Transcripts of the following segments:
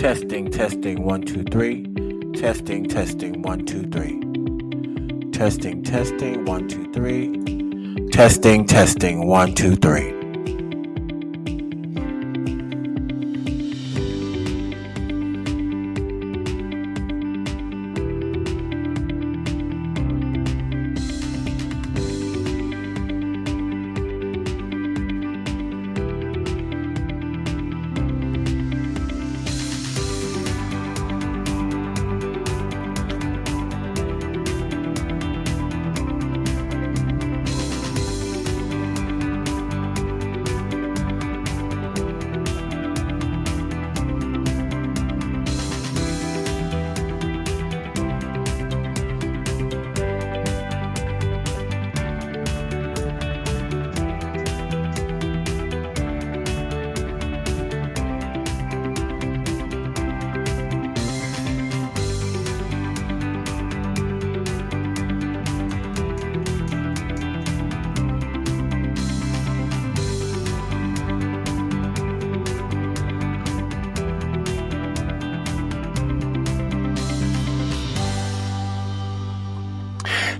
Testing, testing, 1, 2, 3. Testing, testing, 1, 2, 3. Testing, testing, 1, 2, 3. Testing, testing, 1, 2, 3.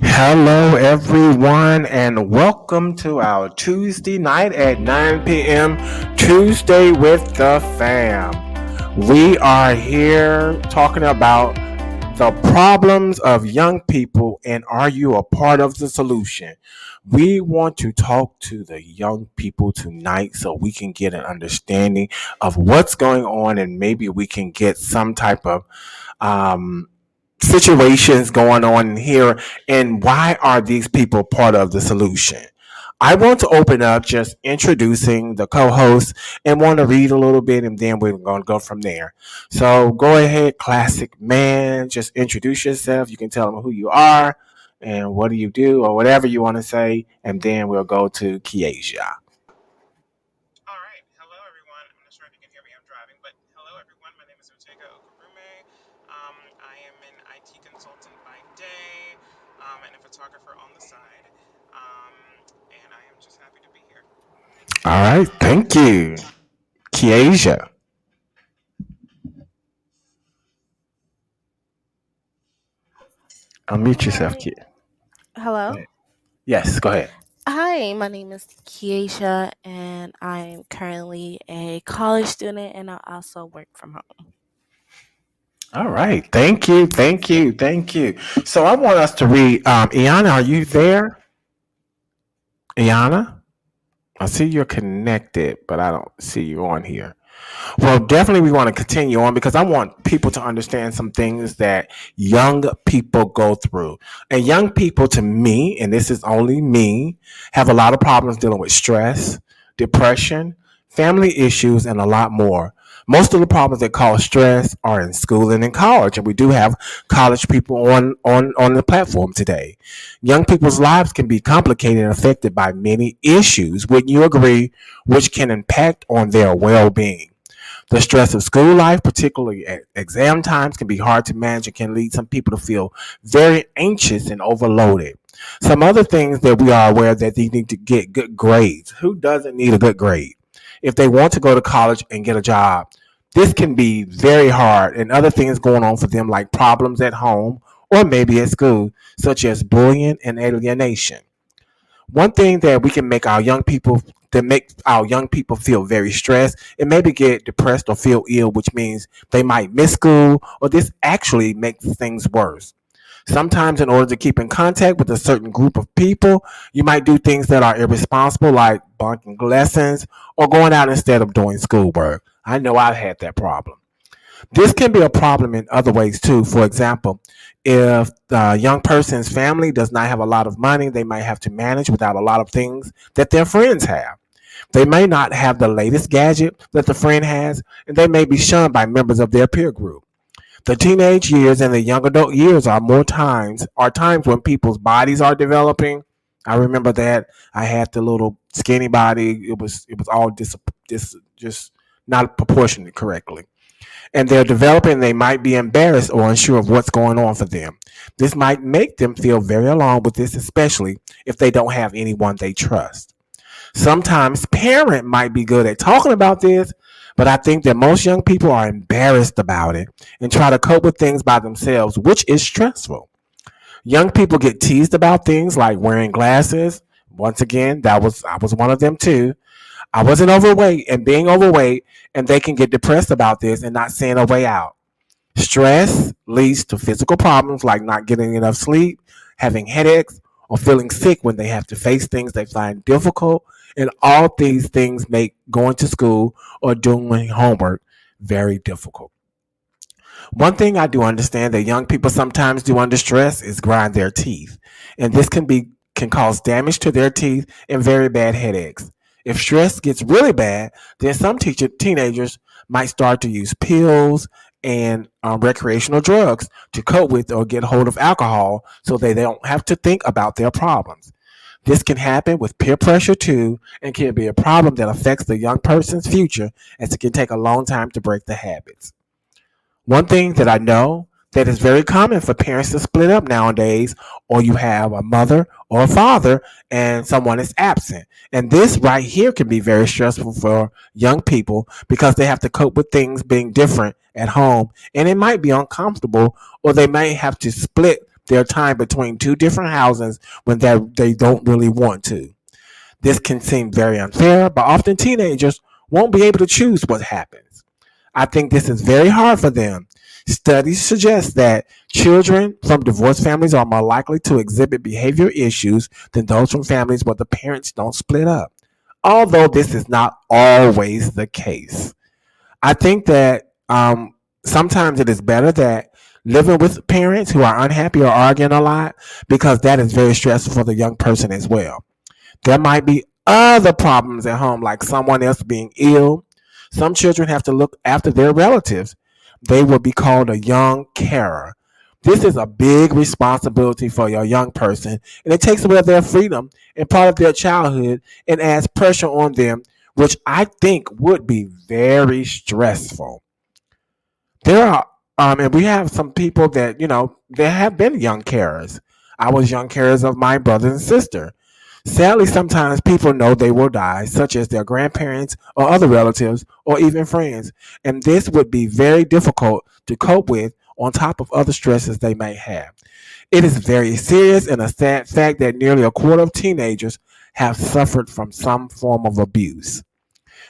Hello, everyone, and welcome to our Tuesday night at 9 p.m. Tuesday with the fam. We are here talking about the problems of young people, and are you a part of the solution? We want to talk to the young people tonight so we can get an understanding of what's going on, and maybe we can get some type of situations going on here, and why are these people part of the solution? I want to open up just introducing the co-host and want to read a little bit, and then we're going to go from there. So go ahead, classic man, just introduce yourself. You can tell them who you are and what do you do or whatever you want to say, and then we'll go to Kiesia. All right. Hello, everyone. I'm not sure if you can hear me. I'm driving, but hello, everyone. My name is Otega Okarume. I am an IT consultant by day and a photographer on the side. Um, and I am just happy to be here. Thank you. All right, thank you. Kiesia, unmute yourself, Hi. kid. Go Hello. ahead. Yes, go ahead. Hi, my name is Keisha, and I'm currently a college student, and I also work from home. All right. Thank you. Thank you. Thank you. So I want us to read. Iana, are you there? Iana? I see you're connected, but I don't see you on here. Well, definitely we want to continue on because I want people to understand some things that young people go through. And young people, to me, and this is only me, have a lot of problems dealing with stress, depression, family issues, and a lot more. Most of the problems that cause stress are in school and in college, and we do have college people on the platform today. Young people's lives can be complicated and affected by many issues, wouldn't you agree, which can impact on their well-being. The stress of school life, particularly at exam times, can be hard to manage and can lead some people to feel very anxious and overloaded. Some other things that we are aware that they need to get good grades. Who doesn't need a good grade? If they want to go to college and get a job, this can be very hard, and other things going on for them, like problems at home or maybe at school, such as bullying and alienation. One thing that we can make our young people that make our young people feel very stressed and maybe get depressed or feel ill, which means they might miss school, or this actually makes things worse. Sometimes, in order to keep in contact with a certain group of people, you might do things that are irresponsible, like bunking lessons or going out instead of doing schoolwork. I know I've had that problem. This can be a problem in other ways too. For example, if the young person's family does not have a lot of money, they might have to manage without a lot of things that their friends have. They may not have the latest gadget that the friend has, and they may be shunned by members of their peer group. The teenage years and the young adult years are times when people's bodies are developing. I remember that I had the little skinny body. It was all just not proportionate correctly, and they're developing, they might be embarrassed or unsure of what's going on for them. This might make them feel very alone with this, especially if they don't have anyone they trust. Sometimes parent might be good at talking about this, But I think that most young people are embarrassed about it and try to cope with things by themselves, which is stressful. Young people get teased about things like wearing glasses. Once again, I was one of them too. I wasn't overweight and being overweight, and they can get depressed about this and not seeing a way out. Stress leads to physical problems like not getting enough sleep, having headaches, or feeling sick when they have to face things they find difficult. And all these things make going to school or doing homework very difficult. One thing I do understand that young people sometimes do under stress is grind their teeth, and this can cause damage to their teeth and very bad headaches. If stress gets really bad, then some teenagers might start to use pills and recreational drugs to cope with or get hold of alcohol so they don't have to think about their problems. This can happen with peer pressure too, and can be a problem that affects the young person's future as it can take a long time to break the habits. One thing that I know that is very common for parents to split up nowadays, or you have a mother or a father and someone is absent. And this right here can be very stressful for young people because they have to cope with things being different at home, and it might be uncomfortable, or they may have to split their time between two different houses when they don't really want to. This can seem very unfair, but often teenagers won't be able to choose what happens. I think this is very hard for them. Studies suggest that children from divorced families are more likely to exhibit behavior issues than those from families where the parents don't split up. Although this is not always the case, I think that sometimes it is better that living with parents who are unhappy or arguing a lot, because that is very stressful for the young person as well. There might be other problems at home, like someone else being ill. Some children have to look after their relatives. They will be called a young carer. This is a big responsibility for your young person, and it takes away their freedom and part of their childhood and adds pressure on them, which I think would be very stressful. There are, and we have some people that, there have been young carers. I was young carers of my brother and sister. Sadly, sometimes people know they will die, such as their grandparents or other relatives or even friends, and this would be very difficult to cope with on top of other stresses they may have. It is very serious and a sad fact that nearly a quarter of teenagers have suffered from some form of abuse,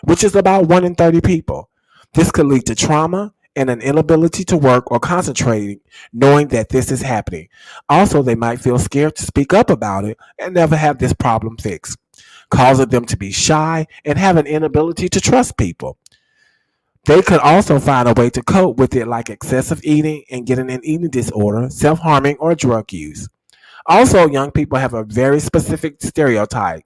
which is about 1 in 30 people. This could lead to trauma and an inability to work or concentrate knowing that this is happening. Also, they might feel scared to speak up about it and never have this problem fixed, causing them to be shy and have an inability to trust people. They could also find a way to cope with it, like excessive eating and getting an eating disorder, self harming, or drug use. Also, young people have a very specific stereotype,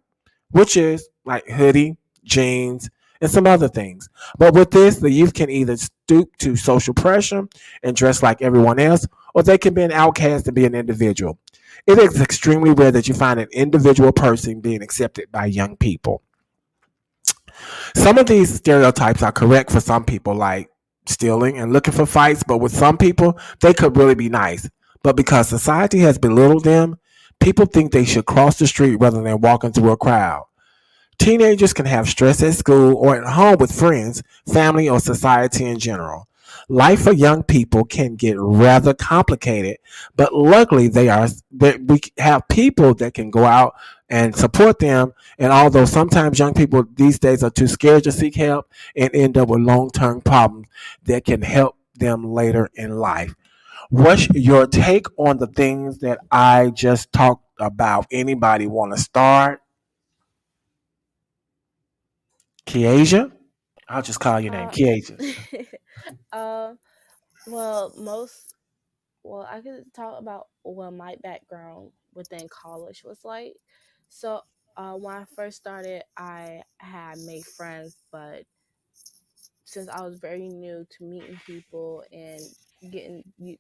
which is like hoodie, jeans, and some other things. But with this, the youth can either stoop to social pressure and dress like everyone else, or they can be an outcast and be an individual. It is extremely rare that you find an individual person being accepted by young people. Some of these stereotypes are correct for some people, like stealing and looking for fights, but with some people, they could really be nice. But because society has belittled them, people think they should cross the street rather than walking through a crowd. Teenagers can have stress at school or at home with friends, family, or society in general. Life for young people can get rather complicated, but luckily we have people that can go out and support them. And although sometimes young people these days are too scared to seek help and end up with long-term problems that can help them later in life. What's your take on the things that I just talked about? Anybody want to start? Kiasia? I'll just call your name, Uh, Kiasia. um, well, I could talk about what my background within college was like. So, when I first started, I had made friends, but since I was very new to meeting people and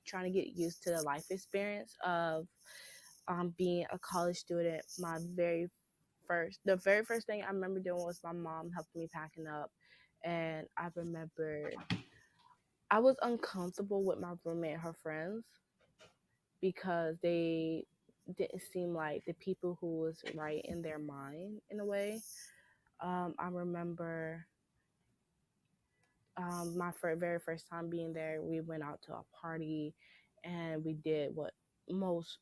trying to get used to the life experience of being a college student, the very first thing I remember doing was my mom helping me packing up, and I remember I was uncomfortable with my roommate and her friends because they didn't seem like the people who was right in their mind in a way. I remember my very first time being there, we went out to a party, and we did what most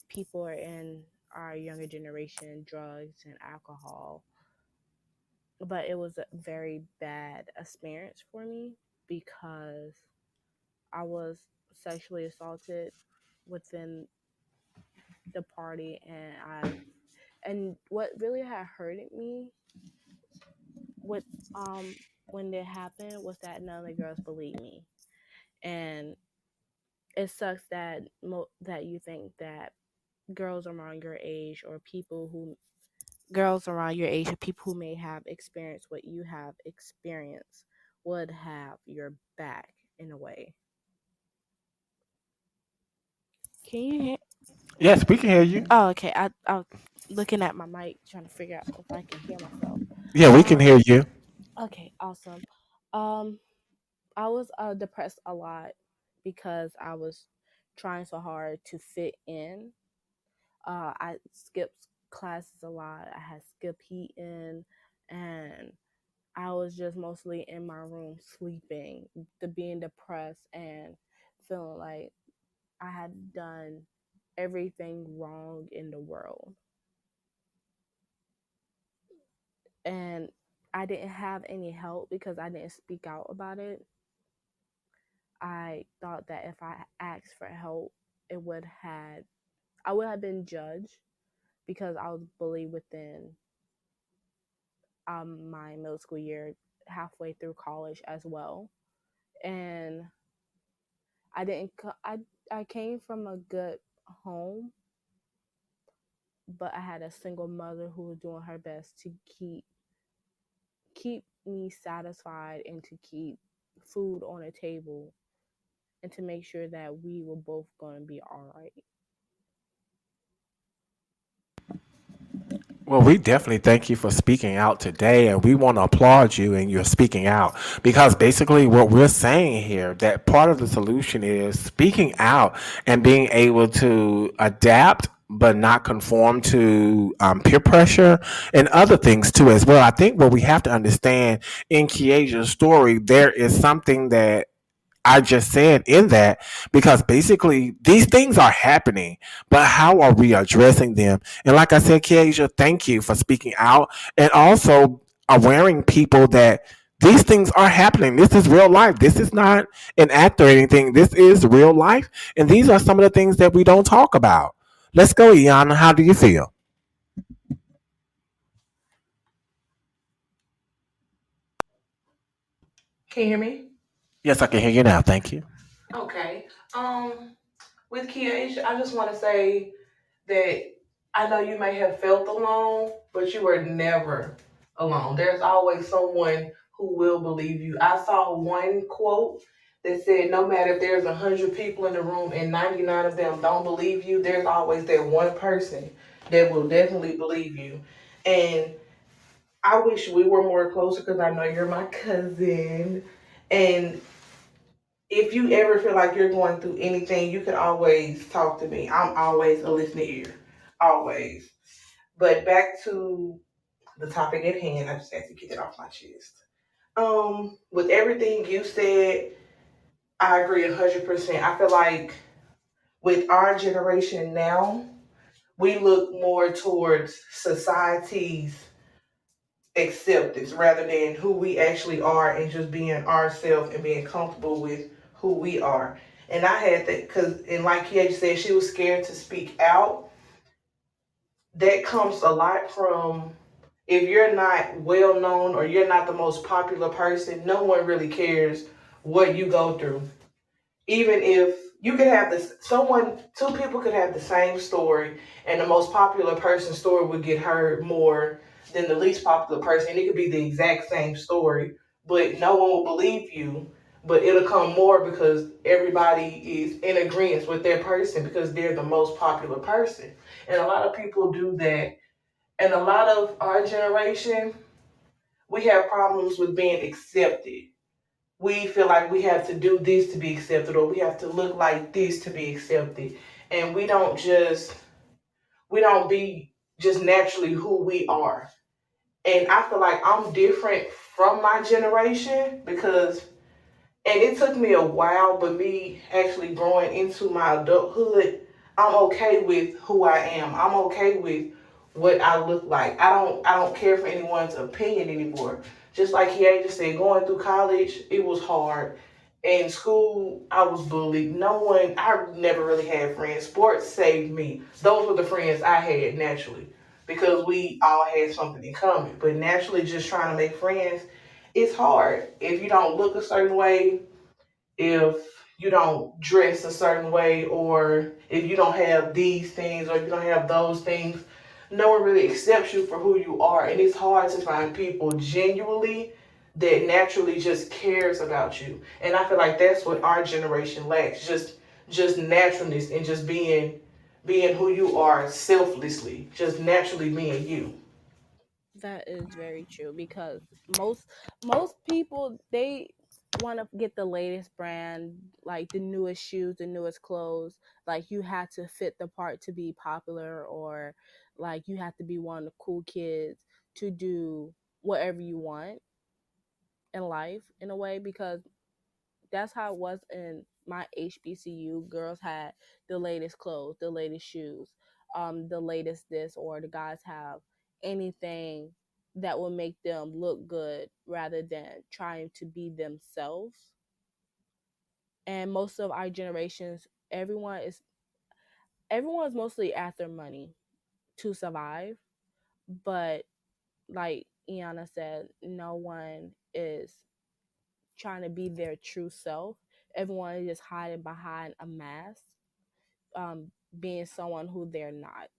people are in our younger generation, drugs and alcohol. But it was a very bad experience for me because I was sexually assaulted within the party, and what really had hurted me with when it happened was that none of the girls believed me. And it sucks that that you think that girls around your age or people who girls around your age or people who may have experienced what you have experienced would have your back in a way. Can you hear? Yes, we can hear you. Oh, okay. I was looking at my mic trying to figure out if I can hear myself. Yeah, we can Um. hear you. Okay. Awesome. Um. I was depressed a lot because I was trying so hard to fit in. I skipped classes a lot. I had skipped eating, and I was just mostly in my room sleeping, being depressed and feeling like I had done everything wrong in the world. And I didn't have any help because I didn't speak out about it. I thought that if I asked for help, it would had I would have been judged because I was bullied within my middle school year, halfway through college as well. And I didn't. I came from a good home, but I had a single mother who was doing her best to keep me satisfied and to keep food on the table and to make sure that we were both going to be all right. Well, we definitely thank you for speaking out today, and we want to applaud you and your speaking out because basically what we're saying here that part of the solution is speaking out and being able to adapt but not conform to peer pressure and other things too as well. I think what we have to understand in Kiesha's story, there is something that I just said in that because basically these things are happening, but how are we addressing them? And like I said, Keisha, thank you for speaking out and also awareing people that these things are happening. This is real life. This is not an act or anything. This is real life. And these are some of the things that we don't talk about. Let's go, Iana. How do you feel? Can you hear me? Yes, I can hear you now. Thank you. Okay. With Kiesha, I just want to say that I know you may have felt alone, but you were never alone. There's always someone who will believe you. I saw one quote that said, "No matter if there's 100 people in the room and 99 of them don't believe you, there's always that one person that will definitely believe you." And I wish we were more closer because I know you're my cousin, and if you ever feel like you're going through anything, you can always talk to me. I'm always a listening ear. Always. But back to the topic at hand, I just had to get it off my chest. With everything you said, I agree 100%. I feel like with our generation now, we look more towards society's acceptance rather than who we actually are and just being ourselves and being comfortable with who we are. And I had that because, and like Kiesha said, she was scared to speak out. That comes a lot from if you're not well known or you're not the most popular person, no one really cares what you go through. Even if you could have this, someone, two people could have the same story, and the most popular person's story would get heard more than the least popular person. And it could be the exact same story, but no one will believe you. But it'll come more because everybody is in agreement with their person because they're the most popular person. And a lot of people do that. And a lot of our generation, we have problems with being accepted. We feel like we have to do this to be accepted or we have to look like this to be accepted. And we don't be just naturally who we are. And I feel like I'm different from my generation because, and it took me a while, but me actually growing into my adulthood, I'm okay with who I am. I'm okay with what I look like. I don't care for anyone's opinion anymore. Just like he just said, going through college, it was hard. In school, I was bullied. I never really had friends. Sports saved me. Those were the friends I had naturally because we all had something in common. But naturally, just trying to make friends, it's hard. If you don't look a certain way, if you don't dress a certain way, or if you don't have these things, or if you don't have those things, no one really accepts you for who you are. And it's hard to find people genuinely that naturally just cares about you. And I feel like that's what our generation lacks, just naturalness and just being who you are selflessly, just naturally being you. That is very true because most people they want to get the latest brand, like the newest shoes, the newest clothes. Like you had to fit the part to be popular, or like you have to be one of the cool kids to do whatever you want in life in a way, because that's how it was in my HBCU. Girls had the latest clothes, the latest shoes, the latest this, or the guys have anything that will make them look good rather than trying to be themselves. And most of our generations, everyone's mostly after money to survive. But like Iana said, no one is trying to be their true self. Everyone is just hiding behind a mask, being someone who they're not.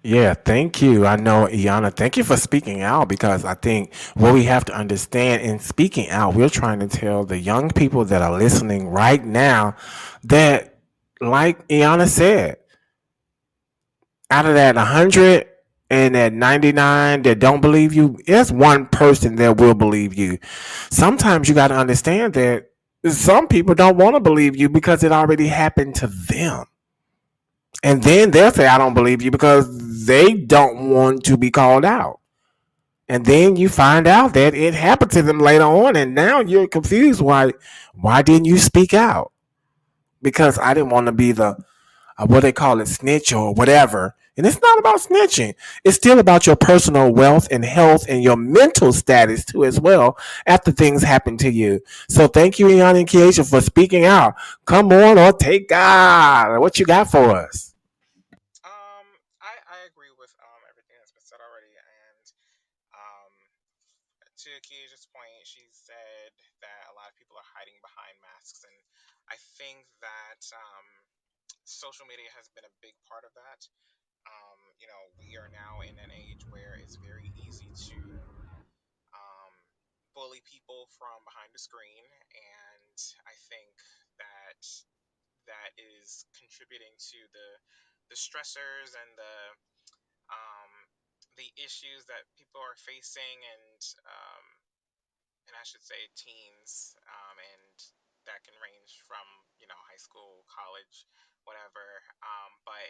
Yeah, thank you. I know, Iana, thank you for speaking out because I think what we have to understand in speaking out, we're trying to tell the young people that are listening right now that, like Iana said, out of that 100 and that 99 that don't believe you, there's one person that will believe you. Sometimes you got to understand that some people don't want to believe you because it already happened to them. And then they'll say, I don't believe you because they don't want to be called out. And then you find out that it happened to them later on, and now you're confused. Why didn't you speak out? Because I didn't want to be the what they call it, snitch or whatever. And it's not about snitching. It's still about your personal wealth and health and your mental status too, as well, after things happen to you. So thank you, Ian and Keisha, for speaking out. Come on, or take God. What you got for us? I agree with everything that's been said already, and um, to Kia's point, she said that a lot of people are hiding behind masks, and I think that social media has been a big part of that. We are now in an age where it's very easy to um, bully people from behind the screen, and I think that that is contributing to the stressors and um, the issues that people are facing, and I should say teens, and that can range from high school, college, whatever. But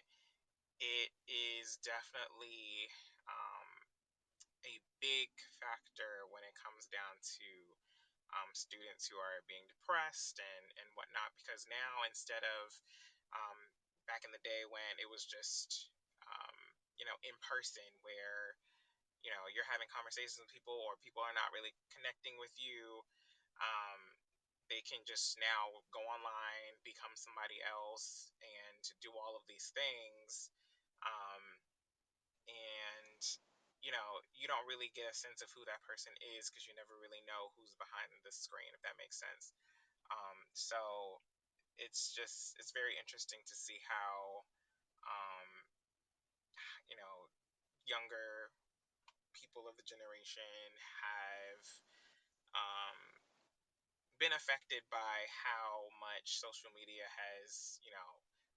it is definitely um, a big factor when it comes down to students who are being depressed and whatnot. Because now, instead of um, back in the day when it was just in person, where you're having conversations with people, or people are not really connecting with you, um, they can just now go online, become somebody else, and do all of these things. Um, and you don't really get a sense of who that person is because you never really know who's behind the screen, if that makes sense. So it's very interesting to see how um, younger people of the generation have um, been affected by how much social media has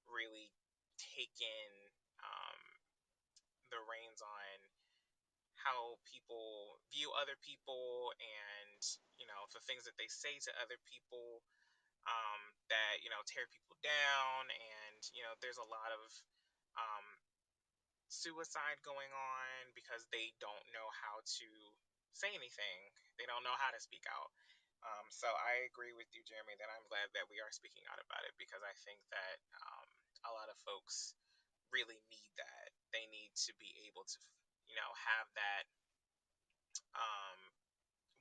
really taken um, the reins on how people view other people, and the things that they say to other people, that tear people down. And there's a lot of um, suicide going on because they don't know how to say anything. They don't know how to speak out. So I agree with you, Jeremy, that I'm glad that we are speaking out about it because I think that a lot of folks really need that. They need to be able to, have that um,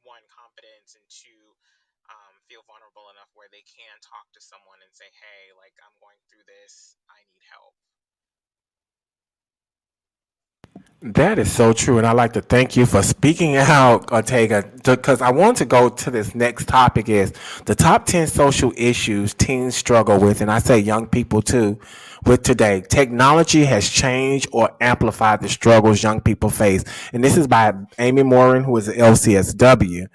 one, confidence, and two, feel vulnerable enough where they can talk to someone and say, hey, like, I'm going through this, I need help. That is so true, and I'd like to thank you for speaking out, Ortega, because I want to go to this next topic is the top 10 social issues teens struggle with, and I say young people too, with today. Technology has changed or amplified the struggles young people face, and this is by Amy Morin, who is an LCSW.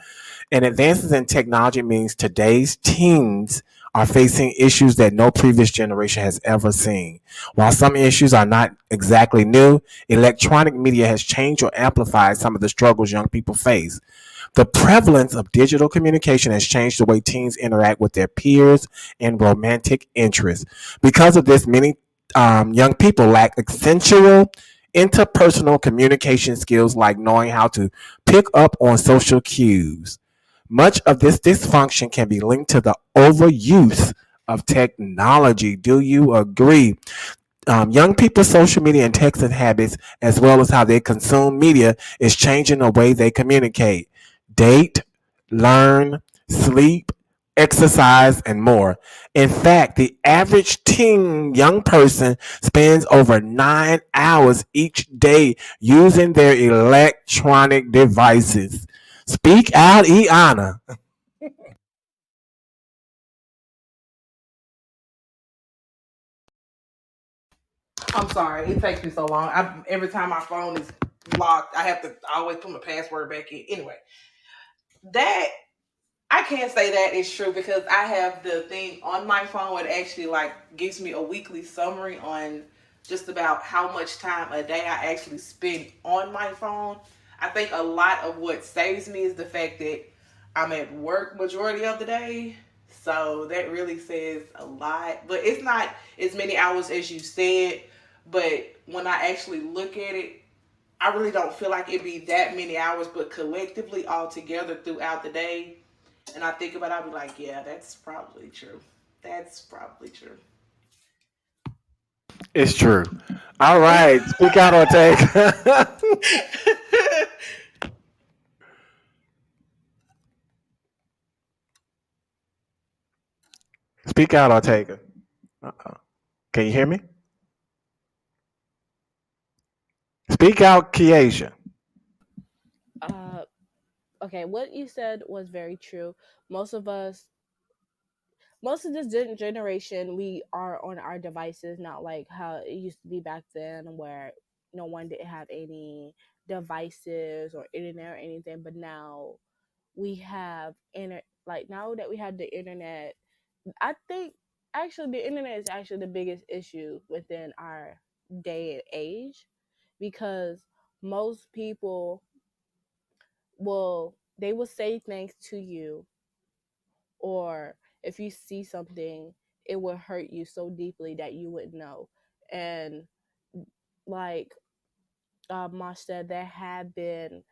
And advances in technology means today's teens are facing issues that no previous generation has ever seen. While some issues are not exactly new, electronic media has changed or amplified some of the struggles young people face. The prevalence of digital communication has changed the way teens interact with their peers and romantic interests. Because of this, many young people lack essential interpersonal communication skills like knowing how to pick up on social cues. Much of this dysfunction can be linked to the overuse of technology. Do you agree? Young people's social media and texting habits, as well as how they consume media, is changing the way they communicate, date, learn, sleep, exercise, and more. In fact, the average teen young person spends over 9 hours each day using their electronic devices. Speak out, Iana. I'm sorry, it takes me so long. Every time my phone is locked, I have to always put my password back in. Anyway, that I can't say that is true because I have the thing on my phone where it actually like gives me a weekly summary on just about how much time a day I actually spend on my phone. I think a lot of what saves me is the fact that I'm at work majority of the day. So that really says a lot. But it's not as many hours as you said. But when I actually look at it, I really don't feel like it'd be that many hours, but collectively all together throughout the day, and I think about it, I'll be like, yeah, that's probably true. That's probably true. It's true. All right. Speak out, Ortega. Speak out, Ortega. Uh-oh. Can you hear me? Speak out, Kiesha. Uh, okay, what you said was very true. Most of us, most of this generation, we are on our devices, not like how it used to be back then, where no one didn't have any devices or internet or anything. But now we have like now that we have the internet, I think actually the internet is actually the biggest issue within our day and age because most people will say things to you, or if you see something, it will hurt you so deeply that you wouldn't know. And like Mosh said, there have been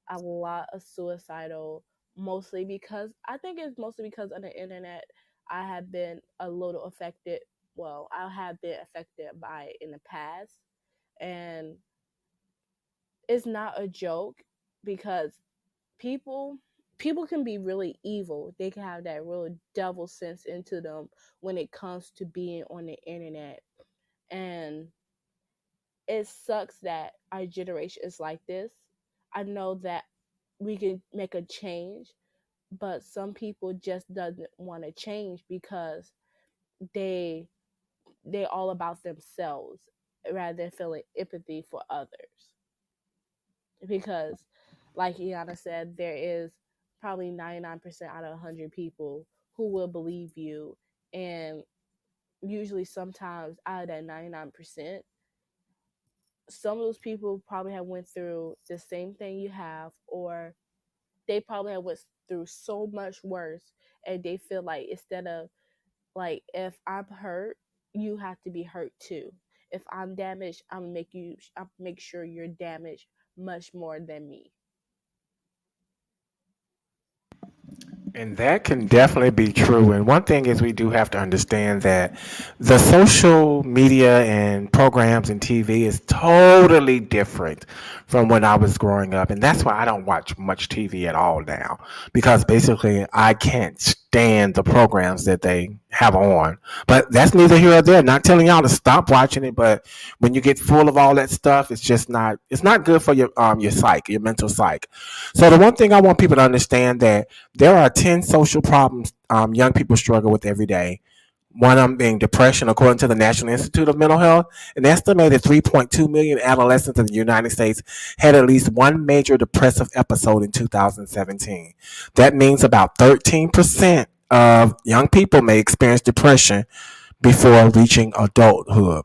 a lot of suicidal, mostly because I think it's mostly because of the internet. I have been a little affected. Well, I have been affected by it in the past, and it's not a joke because people people can be really evil. They can have that real devil sense into them when it comes to being on the internet. And it sucks that our generation is like this. I know that we can make a change, but some people just doesn't want to change because they they all about themselves rather than feeling empathy for others. Because like Iana said, there is probably 99% out of 100 people who will believe you, and usually sometimes out of that 99%, some of those people probably have went through the same thing you have, or they probably have went through so much worse, and they feel like instead of like if I'm hurt, you have to be hurt too. if I'm damaged, I'm make sure you're damaged much more than me. And that can definitely be true. And one thing is, we do have to understand that the social media and programs and TV is totally different from when I was growing up. And that's why I don't watch much TV at all now, because basically I can't stand the programs that they have on. But that's neither here or there. Not telling y'all to stop watching it, but when you get full of all that stuff, it's not good for your psyche, your mental psyche. So the one thing I want people to understand, that there are 10 social problems young people struggle with every day. One of them being depression. According to the National Institute of Mental Health, an estimated 3.2 million adolescents in the United States had at least one major depressive episode in 2017. That means about 13% of young people may experience depression before reaching adulthood.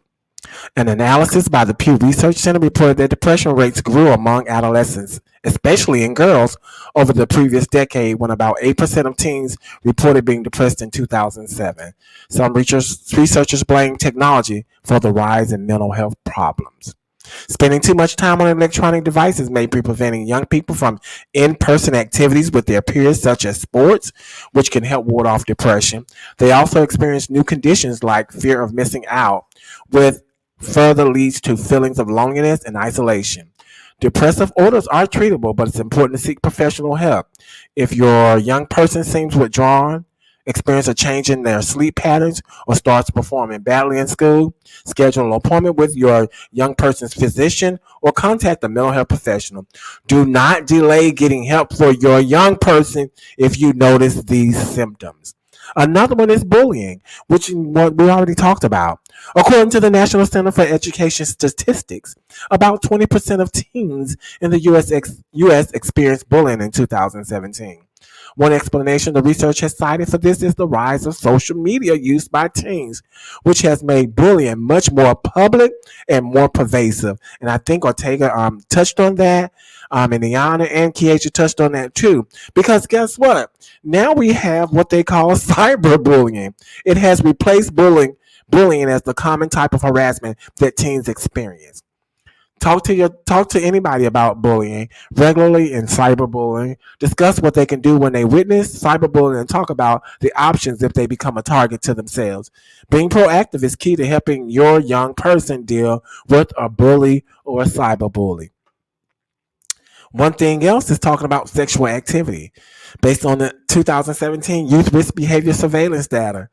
An analysis by the Pew Research Center reported that depression rates grew among adolescents, especially in girls, over the previous decade, when about 8% of teens reported being depressed in 2007. Some researchers blame technology for the rise in mental health problems. Spending too much time on electronic devices may be preventing young people from in person activities with their peers, such as sports, which can help ward off depression. They also experience new conditions like fear of missing out, which further leads to feelings of loneliness and isolation. Depressive orders are treatable, but it's important to seek professional help. If your young person seems withdrawn, experience a change in their sleep patterns, or starts performing badly in school, schedule an appointment with your young person's physician or contact a mental health professional. Do not delay getting help for your young person if you notice these symptoms. Another one is bullying, which what we already talked about. According to the National Center for Education Statistics, about 20% of teens in the US experienced bullying in 2017. One explanation the research has cited for this is the rise of social media use by teens, which has made bullying much more public and more pervasive. And I think Ortega touched on that, and Iana and Kiesha touched on that too. Because guess what? Now we have what they call cyberbullying. It has replaced bullying as the common type of harassment that teens experience. Talk to anybody about bullying regularly and cyberbullying. Discuss what they can do when they witness cyberbullying and talk about the options if they become a target to themselves. Being proactive is key to helping your young person deal with a bully or a cyberbully. One thing else is talking about sexual activity. Based on the 2017 Youth Risk Behavior Surveillance data,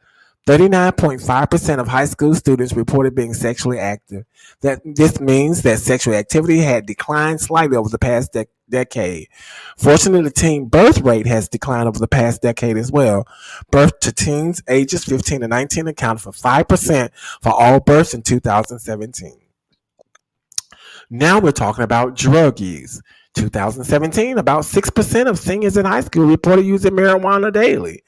39.5% of high school students reported being sexually active. This means that sexual activity had declined slightly over the past decade. Fortunately, the teen birth rate has declined over the past decade as well. Birth to teens ages 15 to 19 accounted for 5% for all births in 2017. Now we're talking about drug use. 2017, about 6% of seniors in high school reported using marijuana daily.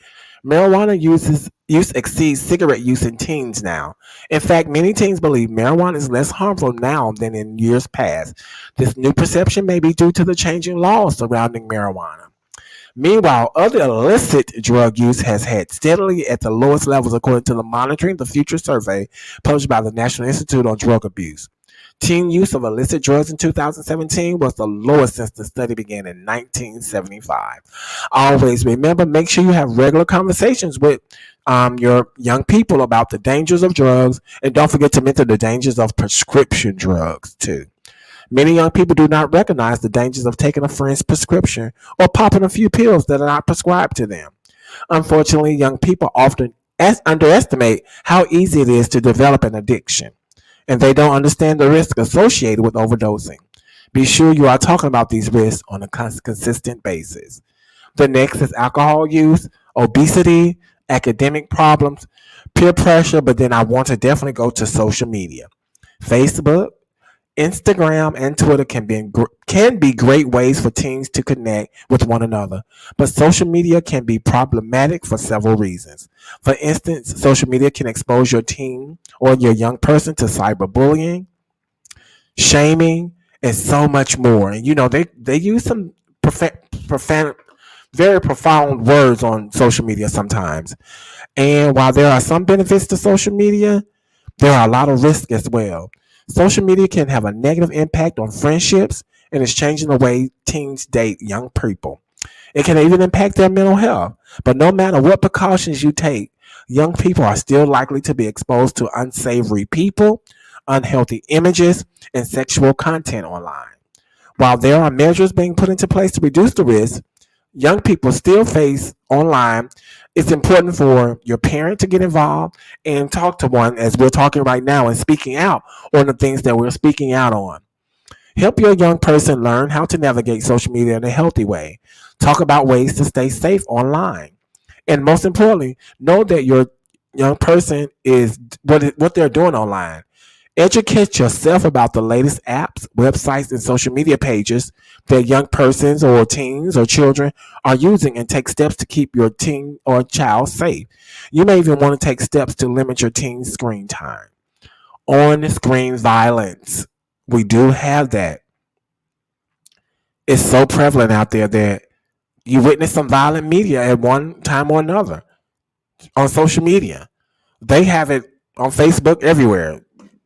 Use exceeds cigarette use in teens now. In fact, many teens believe marijuana is less harmful now than in years past. This new perception may be due to the changing laws surrounding marijuana. Meanwhile, other illicit drug use has had steadily at the lowest levels, according to the Monitoring the Future survey published by the National Institute on Drug Abuse. Teen use of illicit drugs in 2017 was the lowest since the study began in 1975. Always remember, make sure you have regular conversations with your young people about the dangers of drugs, and don't forget to mention the dangers of prescription drugs too. Many young people do not recognize the dangers of taking a friend's prescription or popping a few pills that are not prescribed to them. Unfortunately, young people often underestimate how easy it is to develop an addiction, and they don't understand the risk associated with overdosing. Be sure you are talking about these risks on a consistent basis. The next is alcohol use, obesity, academic problems, peer pressure, but then I want to definitely go to social media. Facebook, Instagram, and Twitter can be great ways for teens to connect with one another, but social media can be problematic for several reasons. For instance, social media can expose your teen or your young person to cyberbullying, shaming, and so much more. And they use some profound, very profound words on social media sometimes. And while there are some benefits to social media, There are a lot of risks as well. Social media can have a negative impact on friendships and is changing the way teens date young people. It can even impact their mental health. But no matter what precautions you take, young people are still likely to be exposed to unsavory people, unhealthy images, and sexual content online. While there are measures being put into place to reduce the risk, young people still face online. It's important for your parent to get involved and talk to one, as we're talking right now, and speaking out on the things that we're speaking out on. Help your young person learn how to navigate social media in a healthy way. Talk about ways to stay safe online. And most importantly, know that your young person is what they're doing online. Educate yourself about the latest apps, websites, and social media pages that young persons or teens or children are using, and take steps to keep your teen or child safe. You may even want to take steps to limit your teen's screen time. On screen violence. We do have that. It's so prevalent out there that you witness some violent media at one time or another on social media. They have it on Facebook everywhere,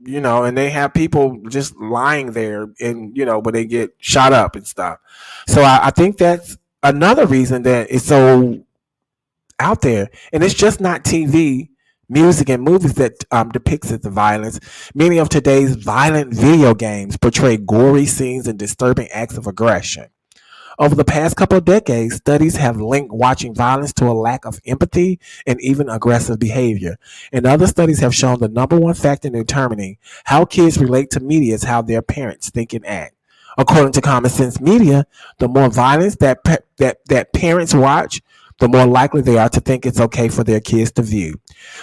and they have people just lying there, and when they get shot up and stuff. So I think that's another reason that it's so out there, and it's just not TV, music, and movies that depicts the violence. Many of today's violent video games portray gory scenes and disturbing acts of aggression. Over the past couple of decades, studies have linked watching violence to a lack of empathy and even aggressive behavior. And other studies have shown the number one factor in determining how kids relate to media is how their parents think and act. According to Common Sense Media, the more violence that parents watch, the more likely they are to think it's okay for their kids to view.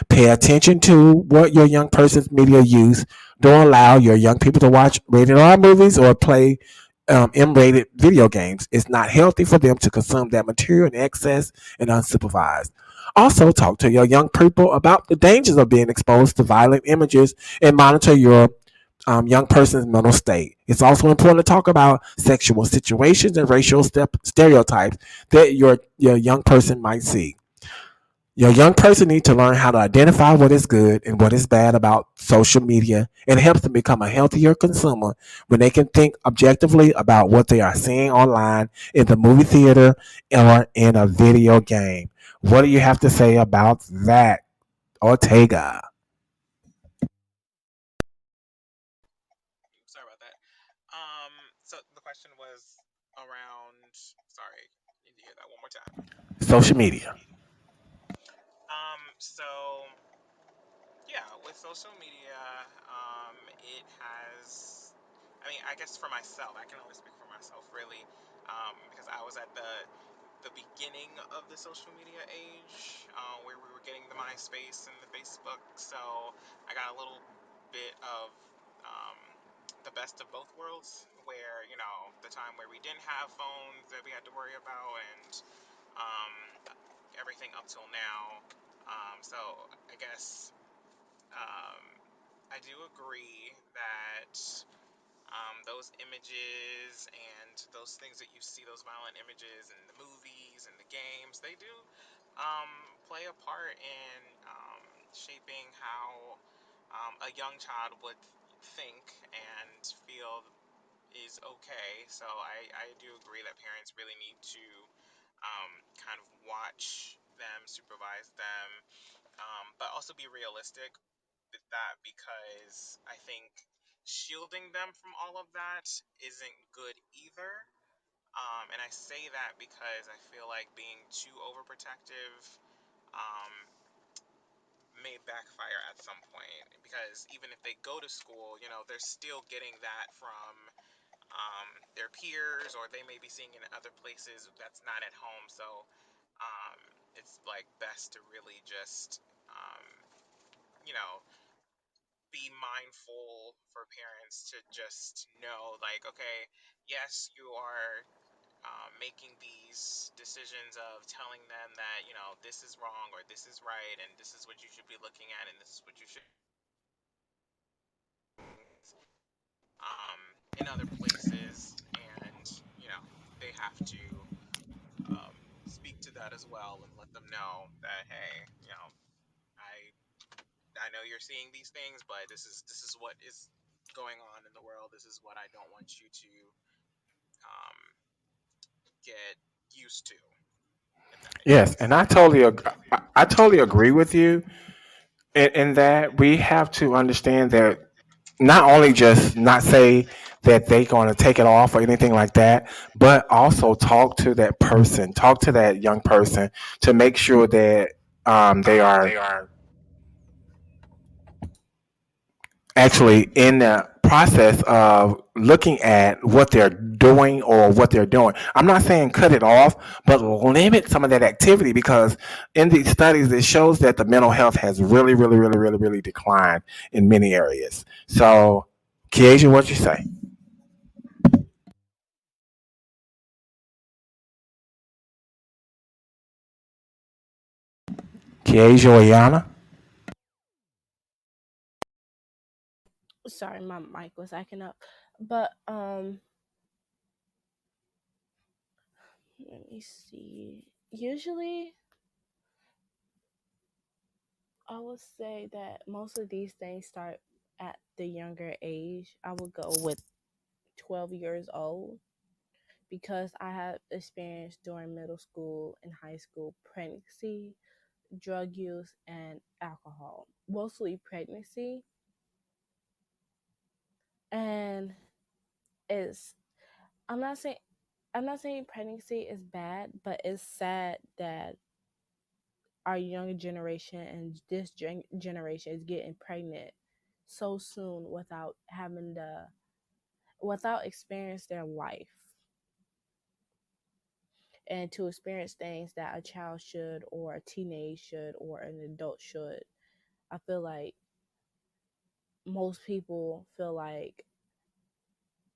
Pay attention to what your young person's media use. Don't allow your young people to watch rated R movies or play M-rated video games. It's not healthy for them to consume that material in excess and unsupervised. Also, talk to your young people about the dangers of being exposed to violent images and monitor your young person's mental state. It's also important to talk about sexual situations and racial stereotypes that your young person might see. Your young person needs to learn how to identify what is good and what is bad about social media, and it helps them become a healthier consumer when they can think objectively about what they are seeing online, in the movie theater, or in a video game. What do you have to say about that, Ortega? Sorry about that. So the question was around. Sorry, need to hear that one more time. Social media. So yeah, with social media, it has. I mean, I guess for myself, I can only speak for myself, really, because I was at the beginning of the social media age, where we were getting the MySpace and the Facebook. So I got a little bit of um, the best of both worlds, where the time where we didn't have phones that we had to worry about, and um, everything up till now. So I guess um, I do agree that those images and those things that you see, those violent images in the movies and the games, they do play a part in shaping how a young child would think and feel is okay. So I do agree that parents really need to kind of watch them, supervise them, but also be realistic with that, because I think shielding them from all of that isn't good either. And I say that because I feel like being too overprotective um, may backfire at some point. Because even if they go to school, they're still getting that from their peers, or they may be seeing it in other places that's not at home. So um, it's like best to really just um, you know be mindful for parents to just know, like, okay, yes, you are making these decisions of telling them that, this is wrong or this is right, and this is what you should be looking at, and this is what you should in other places, and they have to speak to that as well, and let them know that, hey, I I know you're seeing these things, but this is what is going on in the world. This is what I don't want you to um, get used to, if that makes Yes, sense. and I totally agree with you in that we have to understand that not only just not say that they're going to take it off or anything like that, but also talk to that young person to make sure that they are They are actually in the process of looking at what they're doing or what they're doing. I'm not saying cut it off, but limit some of that activity because in these studies it shows that the mental health has really, really, really, really, really declined in many areas. So, Kiesia, what you say? Kiesia or Yana? Sorry, my mic was acting up. But let me see. Usually, I would say that most of these things start at the younger age. I would go with 12 years old because I have experienced during middle school and high school pregnancy, drug use, and alcohol. Mostly pregnancy. And it's I'm not saying I'm not saying pregnancy is bad, but it's sad that our younger generation and this generation is getting pregnant so soon without experience their life and to experience things that a child should or a teenage should or an adult should. I feel like most people feel like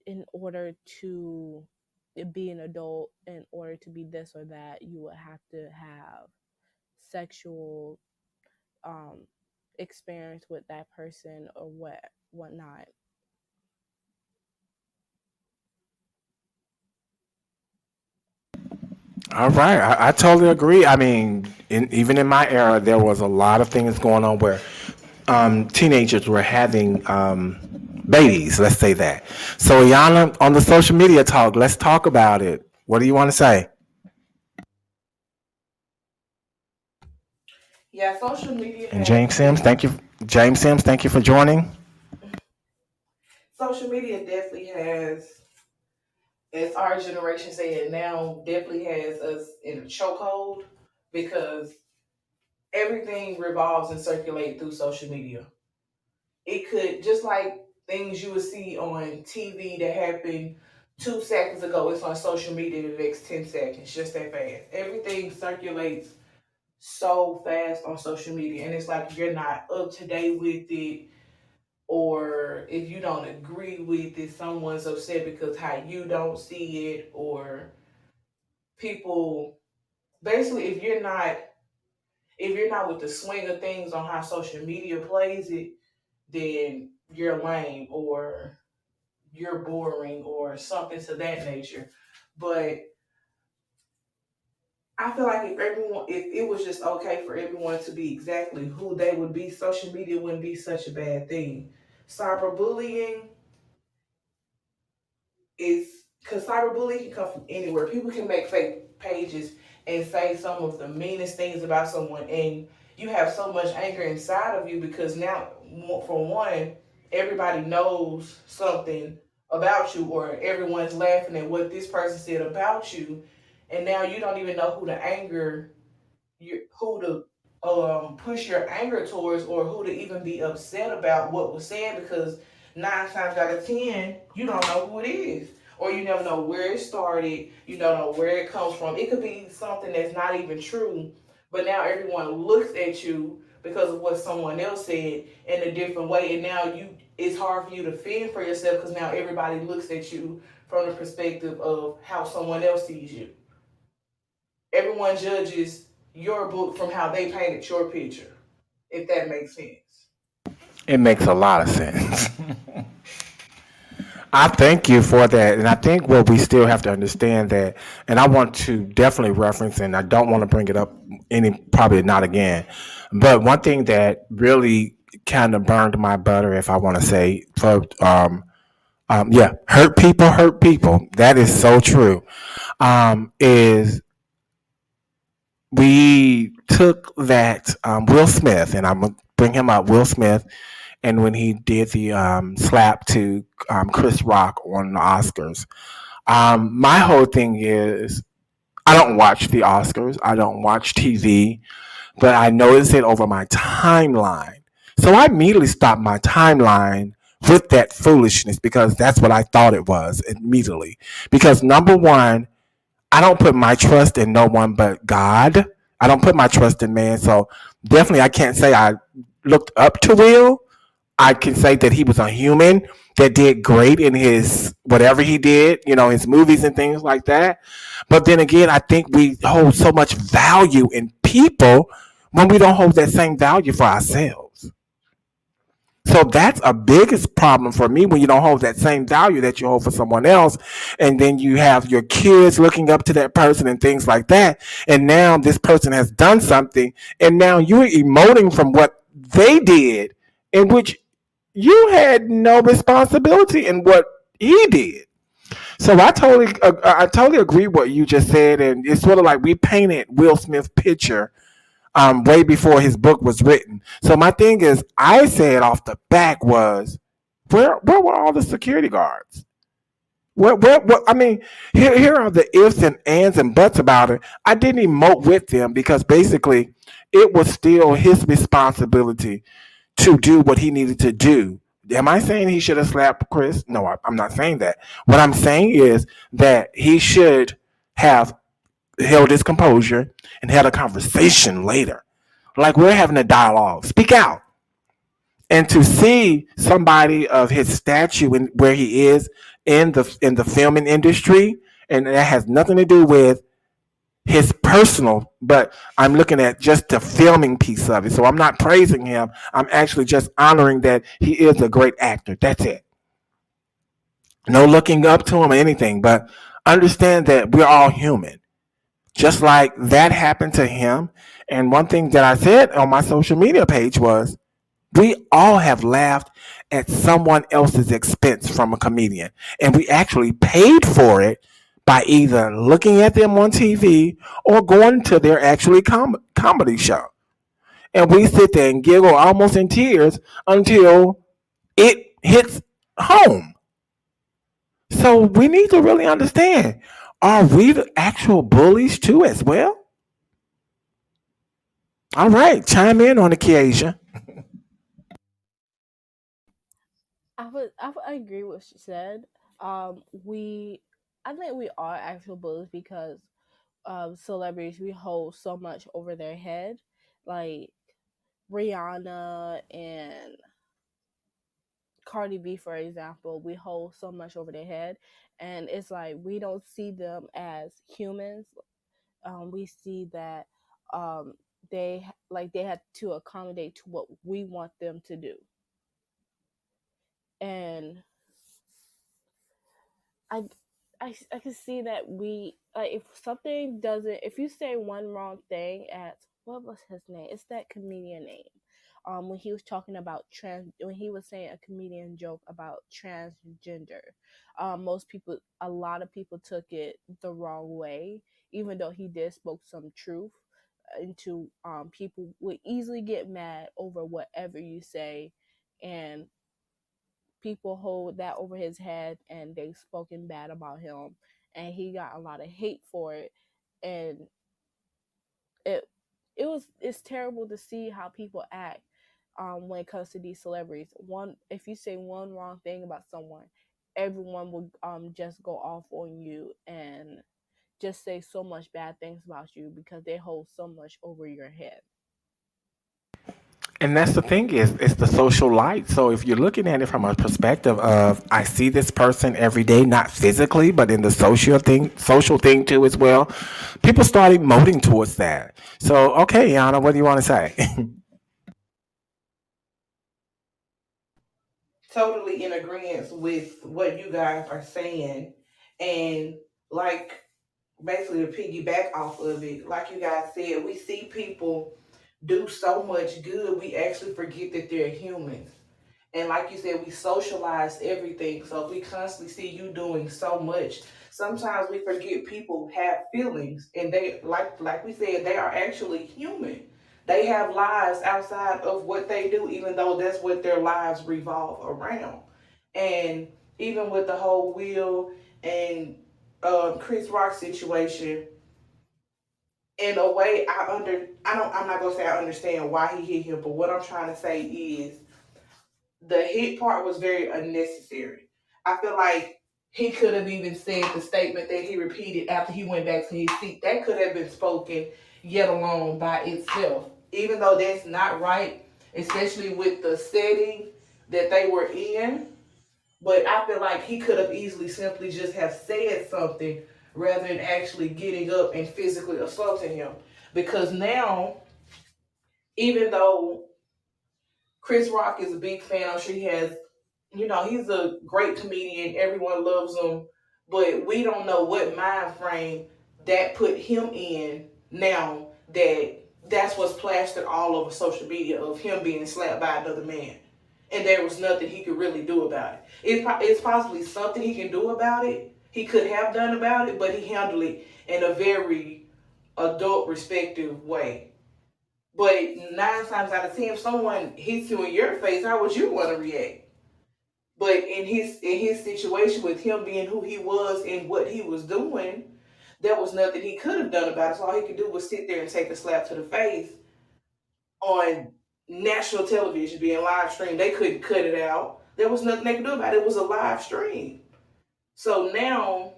in order to be an adult, in order to be this or that, you would have to have sexual um experience with that person or whatnot. All right, I totally agree. I mean, even in my era, there was a lot of things going on where teenagers were having babies. Let's say that. So, Yana, on the social media talk, let's talk about it. What do you want to say? Yeah, social media And has James Sims, thank you for joining. social media definitely has, as our generation said now, definitely has us in a chokehold because everything revolves and circulates through social media. It could just like things you would see on TV that happened 2 seconds ago. It's on social media in the next 10 seconds, just that fast. Everything circulates so fast on social media, and it's like you're not up to date with it, or if you don't agree with it, someone's upset because how you don't see it, or people basically if you're not with the swing of things on how social media plays it, then you're lame or you're boring or something to that nature. But I feel like if it was just okay for everyone to be exactly who they would be, social media wouldn't be such a bad thing. Cyberbullying is because cyberbullying can come from anywhere. People can make fake pages and say some of the meanest things about someone, and you have so much anger inside of you because now, for one, everybody knows something about you, or everyone's laughing at what this person said about you, and now you don't even know who to push your anger towards, or who to even be upset about what was said, because 9 times out of 10 you don't know who it is, or you never know where it started, you don't know where it comes from. It could be something that's not even true, but now everyone looks at you because of what someone else said in a different way, and now you it's hard for you to fend for yourself because now everybody looks at you from the perspective of how someone else sees you. Everyone judges your book from how they painted your picture, if that makes sense. It makes a lot of sense. I thank you for that. And I think what we still have to understand that, and I want to definitely reference, and I don't want to bring it up probably not again. But one thing that really kind of burned my butter, if I want to say, for yeah, hurt people. That is so true. Is we took that Will Smith, and I'm gonna bring him up, Will Smith, and when he did the slap to Chris Rock on the Oscars. My whole thing is I don't watch the Oscars. I don't watch TV, but I noticed it over my timeline. So I immediately stopped my timeline with that foolishness because that's what I thought it was immediately. Because number one, I don't put my trust in no one but God. I don't put my trust in man. So definitely I can't say I looked up to Will. I can say that he was a human that did great in his whatever he did, his movies and things like that. But then again, I think we hold so much value in people when we don't hold that same value for ourselves. So that's a biggest problem for me when you don't hold that same value that you hold for someone else. And then you have your kids looking up to that person and things like that. And now this person has done something and now you're emoting from what they did, in which you had no responsibility in what he did. So I totally agree with what you just said, and it's sort of like we painted Will Smith's picture way before his book was written. So my thing is, I said off the back was, where were all the security guards? What? I mean, here are the ifs and ands and buts about it. I didn't emote with them because basically, it was still his responsibility to do what he needed to do. Am I saying he should have slapped Chris? No, I'm not saying that. What I'm saying is that he should have held his composure and had a conversation later. Like we're having a dialogue. Speak out. And to see somebody of his stature and where he is in the filming industry, and that has nothing to do with his personal, but I'm looking at just the filming piece of it. So I'm not praising him. I'm actually just honoring that he is a great actor. That's it. No looking up to him or anything, but understand that we're all human. Just like that happened to him. And one thing that I said on my social media page was, we all have laughed at someone else's expense from a comedian. And we actually paid for it by either looking at them on TV or going to their actually comedy show. And we sit there and giggle almost in tears until it hits home. So we need to really understand, are we the actual bullies too as well? All right, chime in on occasion. I agree with what she said. We I think we are actual bullies because celebrities, we hold so much over their head, like Rihanna and Cardi B, for example. We hold so much over their head, and it's like we don't see them as humans. We see that um, they had to accommodate to what we want them to do, and I, I can see that we like if something doesn't, if you say one wrong thing at, what was his name? It's that comedian name. When he was talking about when he was saying a comedian joke about transgender, a lot of people took it the wrong way, even though he did spoke some truth into people would easily get mad over whatever you say, and people hold that over his head and they've spoken bad about him, and he got a lot of hate for it. And it it's terrible to see how people act when it comes to these celebrities. One, if you say one wrong thing about someone, everyone will just go off on you and just say so much bad things about you because they hold so much over your head. And that's the thing is, it's the social light. So if you're looking at it from a perspective of, I see this person every day, not physically, but in the social thing too as well, people start emoting towards that. So, okay, Yana, what do you want to say? Totally in agreement with what you guys are saying. And like basically to piggyback off of it, like you guys said, we see people do so much good, we actually forget that they're humans. And like you said, we socialize everything. So if we constantly see you doing so much, sometimes we forget people have feelings, and they like we said, they are actually human. They have lives outside of what they do, even though that's what their lives revolve around. And even with the whole Will and Chris Rock situation, in a way, I'm not gonna say I understand why he hit him, but what I'm trying to say is the hit part was very unnecessary. I feel like he could have even said the statement that he repeated after he went back to his seat. That could have been spoken yet alone by itself. Even though that's not right, especially with the setting that they were in. But I feel like he could have easily simply just have said something rather than actually getting up and physically assaulting him. Because now, even though Chris Rock is a big fan, I'm sure he has, he's a great comedian. Everyone loves him, but we don't know what mind frame that put him in now that that's what's plastered all over social media of him being slapped by another man. And there was nothing he could really do about it. It's possibly something he can do about it. He could have done about it, but he handled it in a very adult, respective way. But 9 times out of 10, if someone hits you in your face, how would you want to react? But in his situation with him being who he was and what he was doing, there was nothing he could have done about it. So all he could do was sit there and take a slap to the face on national television being live streamed. They couldn't cut it out. There was nothing they could do about it. It was a live stream. So now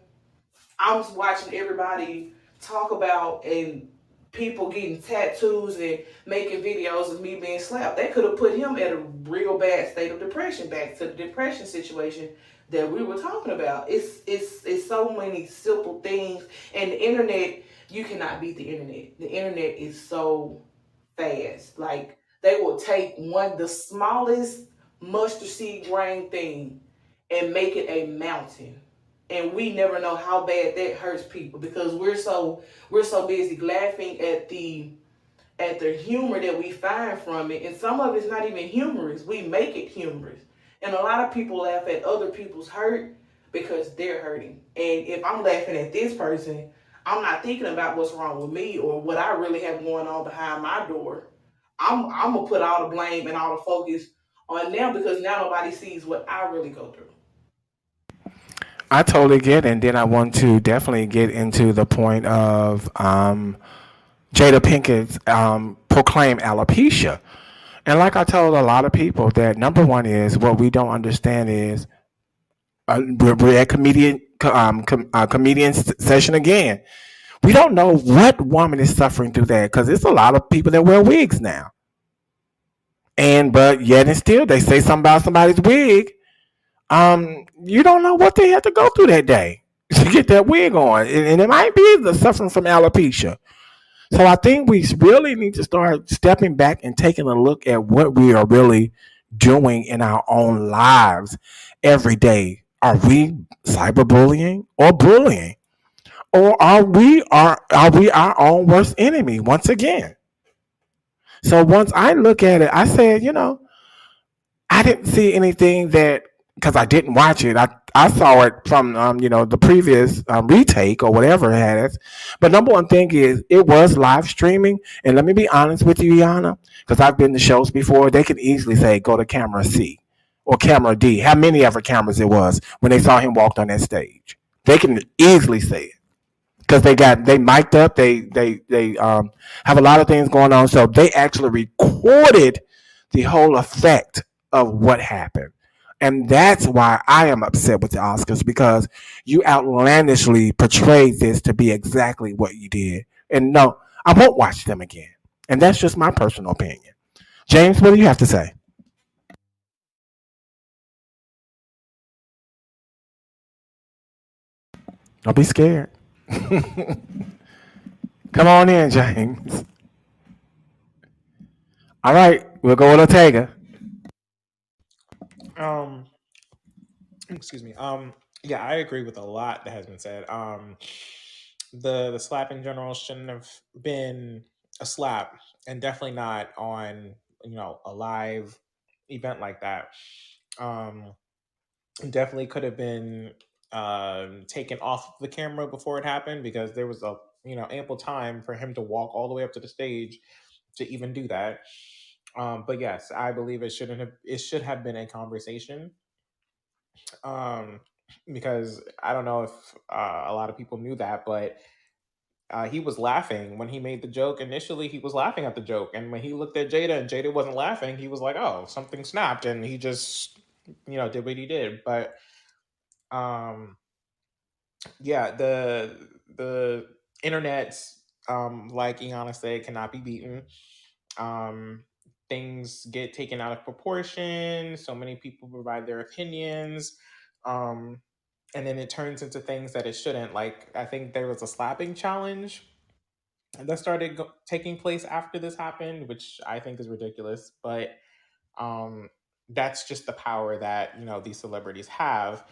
I'm just watching everybody talk about and people getting tattoos and making videos of me being slapped. They could have put him at a real bad state of depression, back to the depression situation that we were talking about. It's so many simple things. And the internet, you cannot beat the internet. The internet is so fast. Like they will take the smallest mustard seed grain thing and make it a mountain. And we never know how bad that hurts people because we're so busy laughing at the humor that we find from it, and some of it's not even humorous. We make it humorous, and a lot of people laugh at other people's hurt because they're hurting. And if I'm laughing at this person, I'm not thinking about what's wrong with me or what I really have going on behind my door. I'm gonna put all the blame and all the focus on them because now nobody sees what I really go through. I totally get it. And then I want to definitely get into the point of Jada Pinkett's proclaimed alopecia. And like I told a lot of people, that number one is what we don't understand is we're at comedian session again. We don't know what woman is suffering through that because it's a lot of people that wear wigs now. And but yet and still they say something about somebody's wig. You don't know what they had to go through that day to get that wig on. And it might be the suffering from alopecia. So I think we really need to start stepping back and taking a look at what we are really doing in our own lives every day. Are we cyberbullying or bullying? Or are we our own worst enemy once again? So once I look at it, I said, I didn't see anything that, because I didn't watch it. I saw it from the previous retake or whatever it has. But number one thing is it was live streaming, and let me be honest with you, Yana, because I've been to shows before. They can easily say go to camera C or camera D. How many ever cameras it was when they saw him walked on that stage? They can easily say it because they mic'd up. They have a lot of things going on, so they actually recorded the whole effect of what happened. And that's why I am upset with the Oscars, because you outlandishly portrayed this to be exactly what you did. And no, I won't watch them again. And that's just my personal opinion. James, what do you have to say? Don't be scared. Come on in, James. All right, we'll go with Ortega. Um, excuse me. Yeah, I agree with a lot that has been said. The slap in general shouldn't have been a slap. and definitely not on a live event like that. Um, Definitely could have been taken off the camera before it happened, because there was a ample time for him to walk all the way up to the stage to even do that. But yes, I believe it should have been a conversation, um, because I don't know if a lot of people knew that, but he was laughing when he made the joke. Initially, he was laughing at the joke, and when he looked at Jada and Jada wasn't laughing, he was like, "Oh, something snapped," and he just did what he did. But um, yeah, the internet, like Iana said, cannot be beaten. Um, Things get taken out of proportion. So many people provide their opinions. Um, and then it turns into things that it shouldn't. Like, I think there was a slapping challenge that started taking place after this happened, which I think is ridiculous. But um, that's just the power that these celebrities have.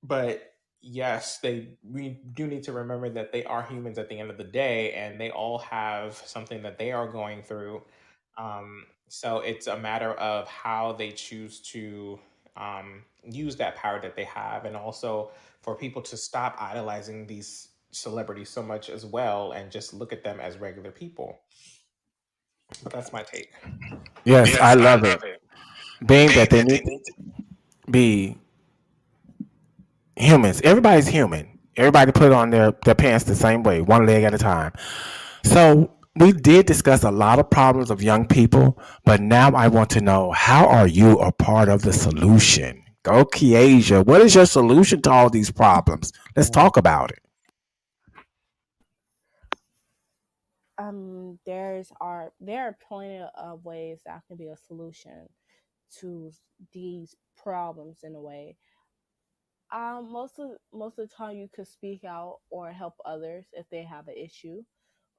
But yes, we do need to remember that they are humans at the end of the day, and they all have something that they are going through. So it's a matter of how they choose to use that power that they have, and also for people to stop idolizing these celebrities so much as well, and just look at them as regular people. But that's my take. Yes, I Yes, I love it. love it. Being that Being they that need they to need to. be humans. Everybody's human. Everybody put on their pants the same way, one leg at a time. So we did discuss a lot of problems of young people, but now I want to know, how are you a part of the solution? Go, Kiesia. What is your solution to all these problems? Let's talk about it. There are plenty of ways that can be a solution to these problems in a way. Most of the time, you could speak out or help others if they have an issue,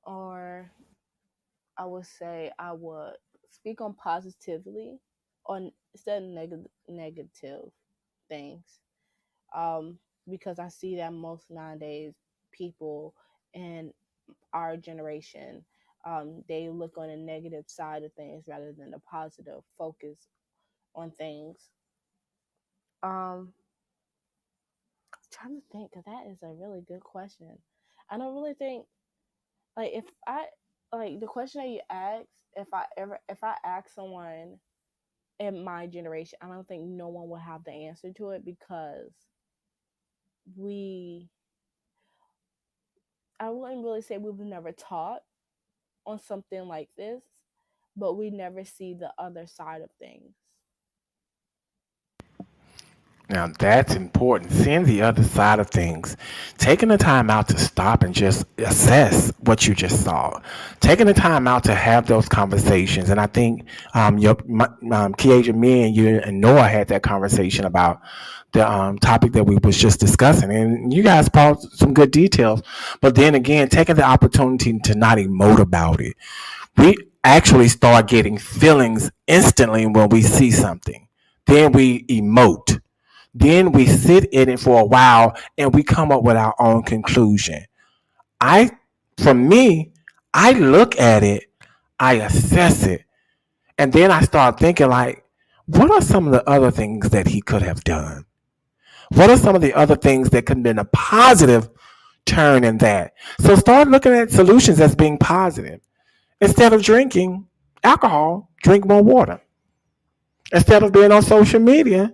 or I would say I would speak on positively on instead of negative things. Um, because I see that most nowadays people in our generation, they look on the negative side of things rather than the positive focus on things. Um, Trying to think, because that is a really good question. I don't really think, like, if I like the question that you asked, if I ask someone in my generation, I don't think no one will have the answer to it, because we I wouldn't really say we were never taught on something like this, but we never see the other side of things. Now that's important. Seeing the other side of things, taking the time out to stop and just assess what you just saw, taking the time out to have those conversations. And I think Kieja, me and you and Noah had that conversation about the topic that we was just discussing, and you guys brought some good details. But then again, taking the opportunity to not emote about it, we actually start getting feelings instantly when we see something. Then we emote, then we sit in it for a while and we come up with our own conclusion. I, for me, I look at it, I assess it, and then I start thinking like, what are some of the other things that he could have done? What are some of the other things that could have been a positive turn in that? So start looking at solutions as being positive. Instead of drinking alcohol, drink more water. Instead of being on social media,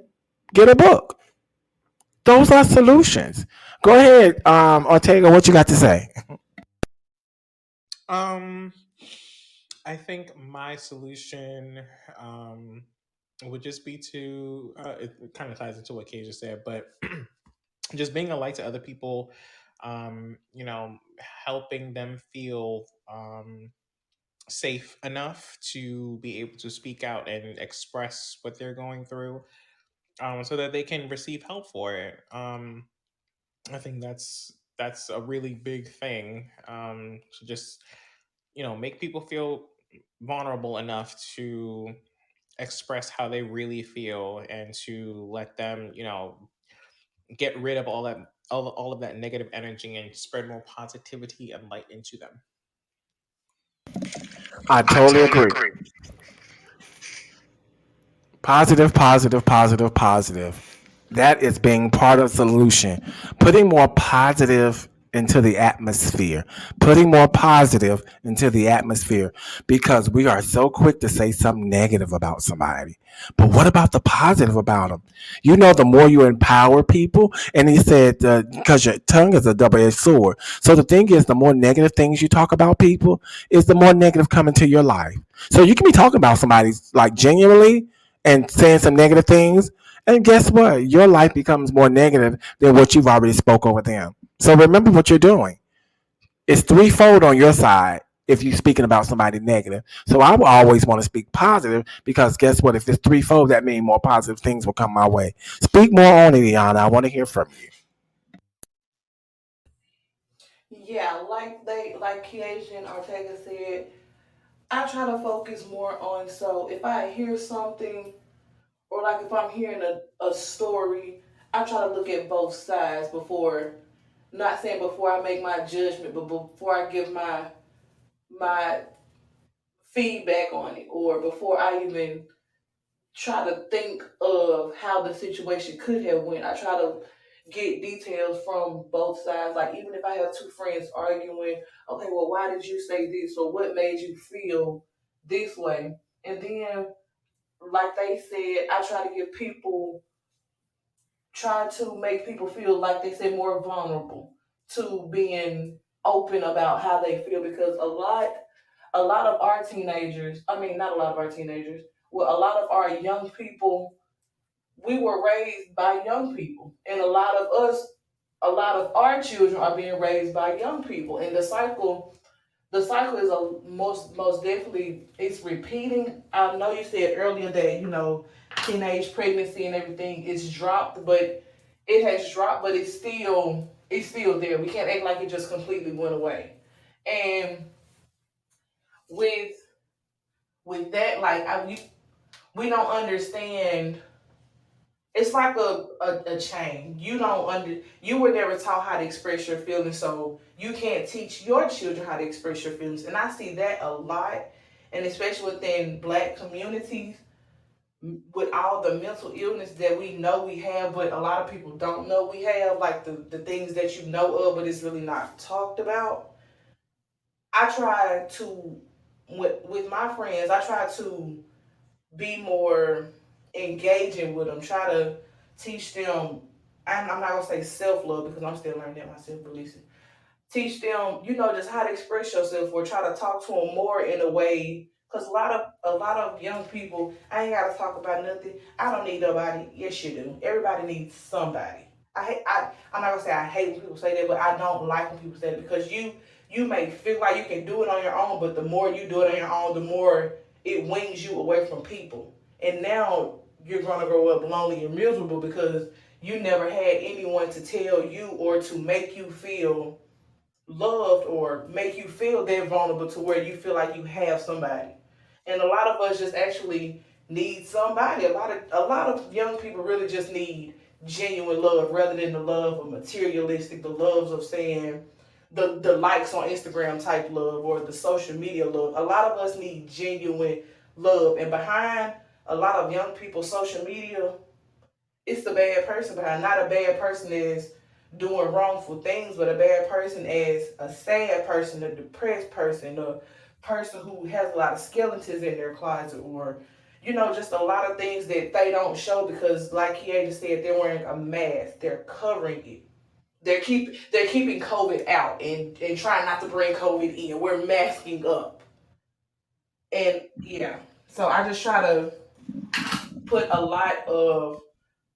get a book. Those are solutions. Go ahead, Ortega. What you got to say? Um, I think my solution um, would just be to, it kind of ties into what Kay just said, but just being a light to other people, helping them feel safe enough to be able to speak out and express what they're going through, so that they can receive help for it. I think that's a really big thing, to just make people feel vulnerable enough to express how they really feel, and to let them get rid of all of that negative energy and spread more positivity and light into them. I I totally totally agree. agree. Positive, positive, positive, positive. That is being part of the solution. Putting more positive into the atmosphere. Putting more positive into the atmosphere because we are so quick to say something negative about somebody. But what about the positive about them? You know, the more you empower people, and he said, because your tongue is a double-edged sword. So the thing is, the more negative things you talk about people, is the more negative come into your life. So you can be talking about somebody like genuinely, and saying some negative things. And guess what? Your life becomes more negative than what you've already spoke over them. So remember what you're doing. It's threefold on your side if you're speaking about somebody negative. So I will always want to speak positive because guess what? If it's threefold, that means more positive things will come my way. Speak more on it, Iana. I want to hear from you. Yeah, like Kiesha and Ortega said, I try to focus more on, so if I hear something or like if I'm hearing a story, I try to look at both sides before, not saying before I make my judgment, but before I give my feedback on it, or before I even try to think of how the situation could have went. I try to get details from both sides. Like even if I have two friends arguing, okay, well, why did you say this, or what made you feel this way? And then, like they said, I try to give people, try to make people feel like they say more vulnerable to being open about how they feel, because a lot of our teenagers, I mean not a lot of our teenagers, well, a lot of our young people, we were raised by young people, and a lot of our children are being raised by young people, and the cycle is a most definitely, it's repeating. I know you said earlier that teenage pregnancy and everything is dropped, but it has dropped, but it's still there. We can't act like it just completely went away. And with with that, we don't understand. It's like a chain. You were never taught how to express your feelings, so you can't teach your children how to express your feelings. And I see that a lot, and especially within black communities, with all the mental illness that we know we have, but a lot of people don't know we have, like the things that you know of, but it's really not talked about. I try to, with my friends, I try to be more engaging with them. Try to teach them. I'm not gonna say self love because I'm still learning that myself, releasing. Teach them, just how to express yourself, or try to talk to them more in a way. Because a lot of young people, I ain't gotta talk about nothing. I don't need nobody. Yes, you do. Everybody needs somebody. I'm not gonna say I hate when people say that, but I don't like when people say that, because you may feel like you can do it on your own, but the more you do it on your own, the more it wings you away from people. And now you're gonna grow up lonely and miserable because you never had anyone to tell you or to make you feel loved, or make you feel that vulnerable to where you feel like you have somebody. And a lot of us just actually need somebody. A lot of young people really just need genuine love, rather than the love of materialistic, the loves of saying the likes on Instagram type love, or the social media love. A lot of us need genuine love. And behind a lot of young people's social media, it's the bad person behind. Not a bad person is doing wrongful things, but a bad person as a sad person, a depressed person, a person who has a lot of skeletons in their closet, or just a lot of things that they don't show because, like Kieta said, they're wearing a mask. They're covering it. They're keeping COVID out, and trying not to bring COVID in. We're masking up, and yeah. So I just try to put a lot of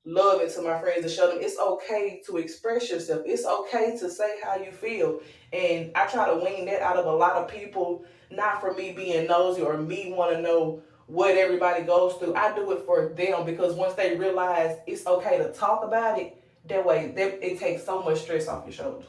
love into my friends, to show them it's okay to express yourself. It's okay to say how you feel. And I try to wean that out of a lot of people, not for me being nosy or me want to know what everybody goes through. I do it for them, because once they realize it's okay to talk about it, that way it takes so much stress off your shoulders.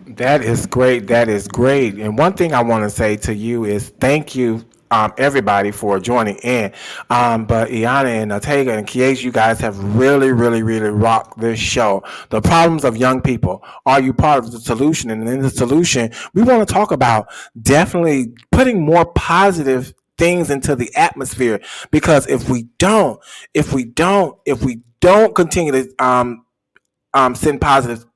That is great. That is great. And one thing I want to say to you is thank you. everybody for joining in. But Iana and Ortega and Kies, you guys have really, really, really rocked this show. The problems of young people. Are you part of the solution? And in the solution, we want to talk about definitely putting more positive things into the atmosphere, because if we don't continue to send positive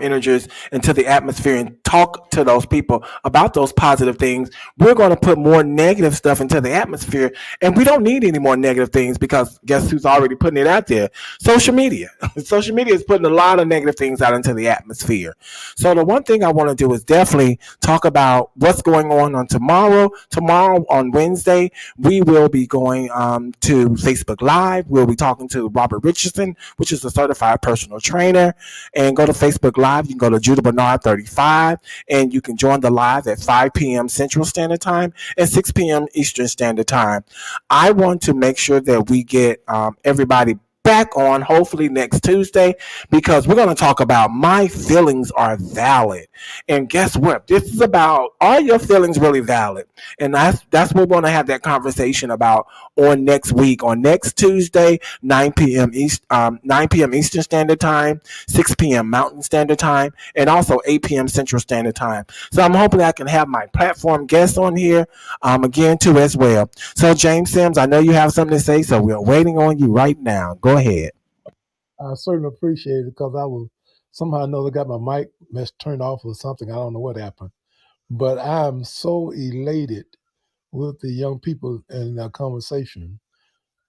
energies into the atmosphere and talk to those people about those positive things, we're going to put more negative stuff into the atmosphere. And we don't need any more negative things, because guess who's already putting it out there? Social media. Social media is putting a lot of negative things out into the atmosphere. So the one thing I want to do is definitely talk about what's going on tomorrow. Tomorrow on Wednesday, we will be going to Facebook Live. We'll be talking to Robert Richardson, which is a certified personal trainer. And go to Facebook Live. You can go to Judah Bernard 35, and you can join the live at 5 p.m. Central Standard Time and 6 p.m. Eastern Standard Time. I want to make sure that we get everybody back on hopefully next Tuesday, because we're going to talk about my feelings are valid. And guess what? This is about, are your feelings really valid? And that's what we're going to have that conversation about on next week, on next Tuesday, 9 p.m. Eastern Standard Time, 6 p.m. Mountain Standard Time, and also 8 p.m. Central Standard Time. So I'm hoping I can have my platform guests on here again too as well. So James Sims, I know you have something to say, so we're waiting on you right now. Go ahead. I certainly appreciate it because I was somehow or another got my mic turned off or something. I don't know what happened, but I'm so elated with the young people in our conversation,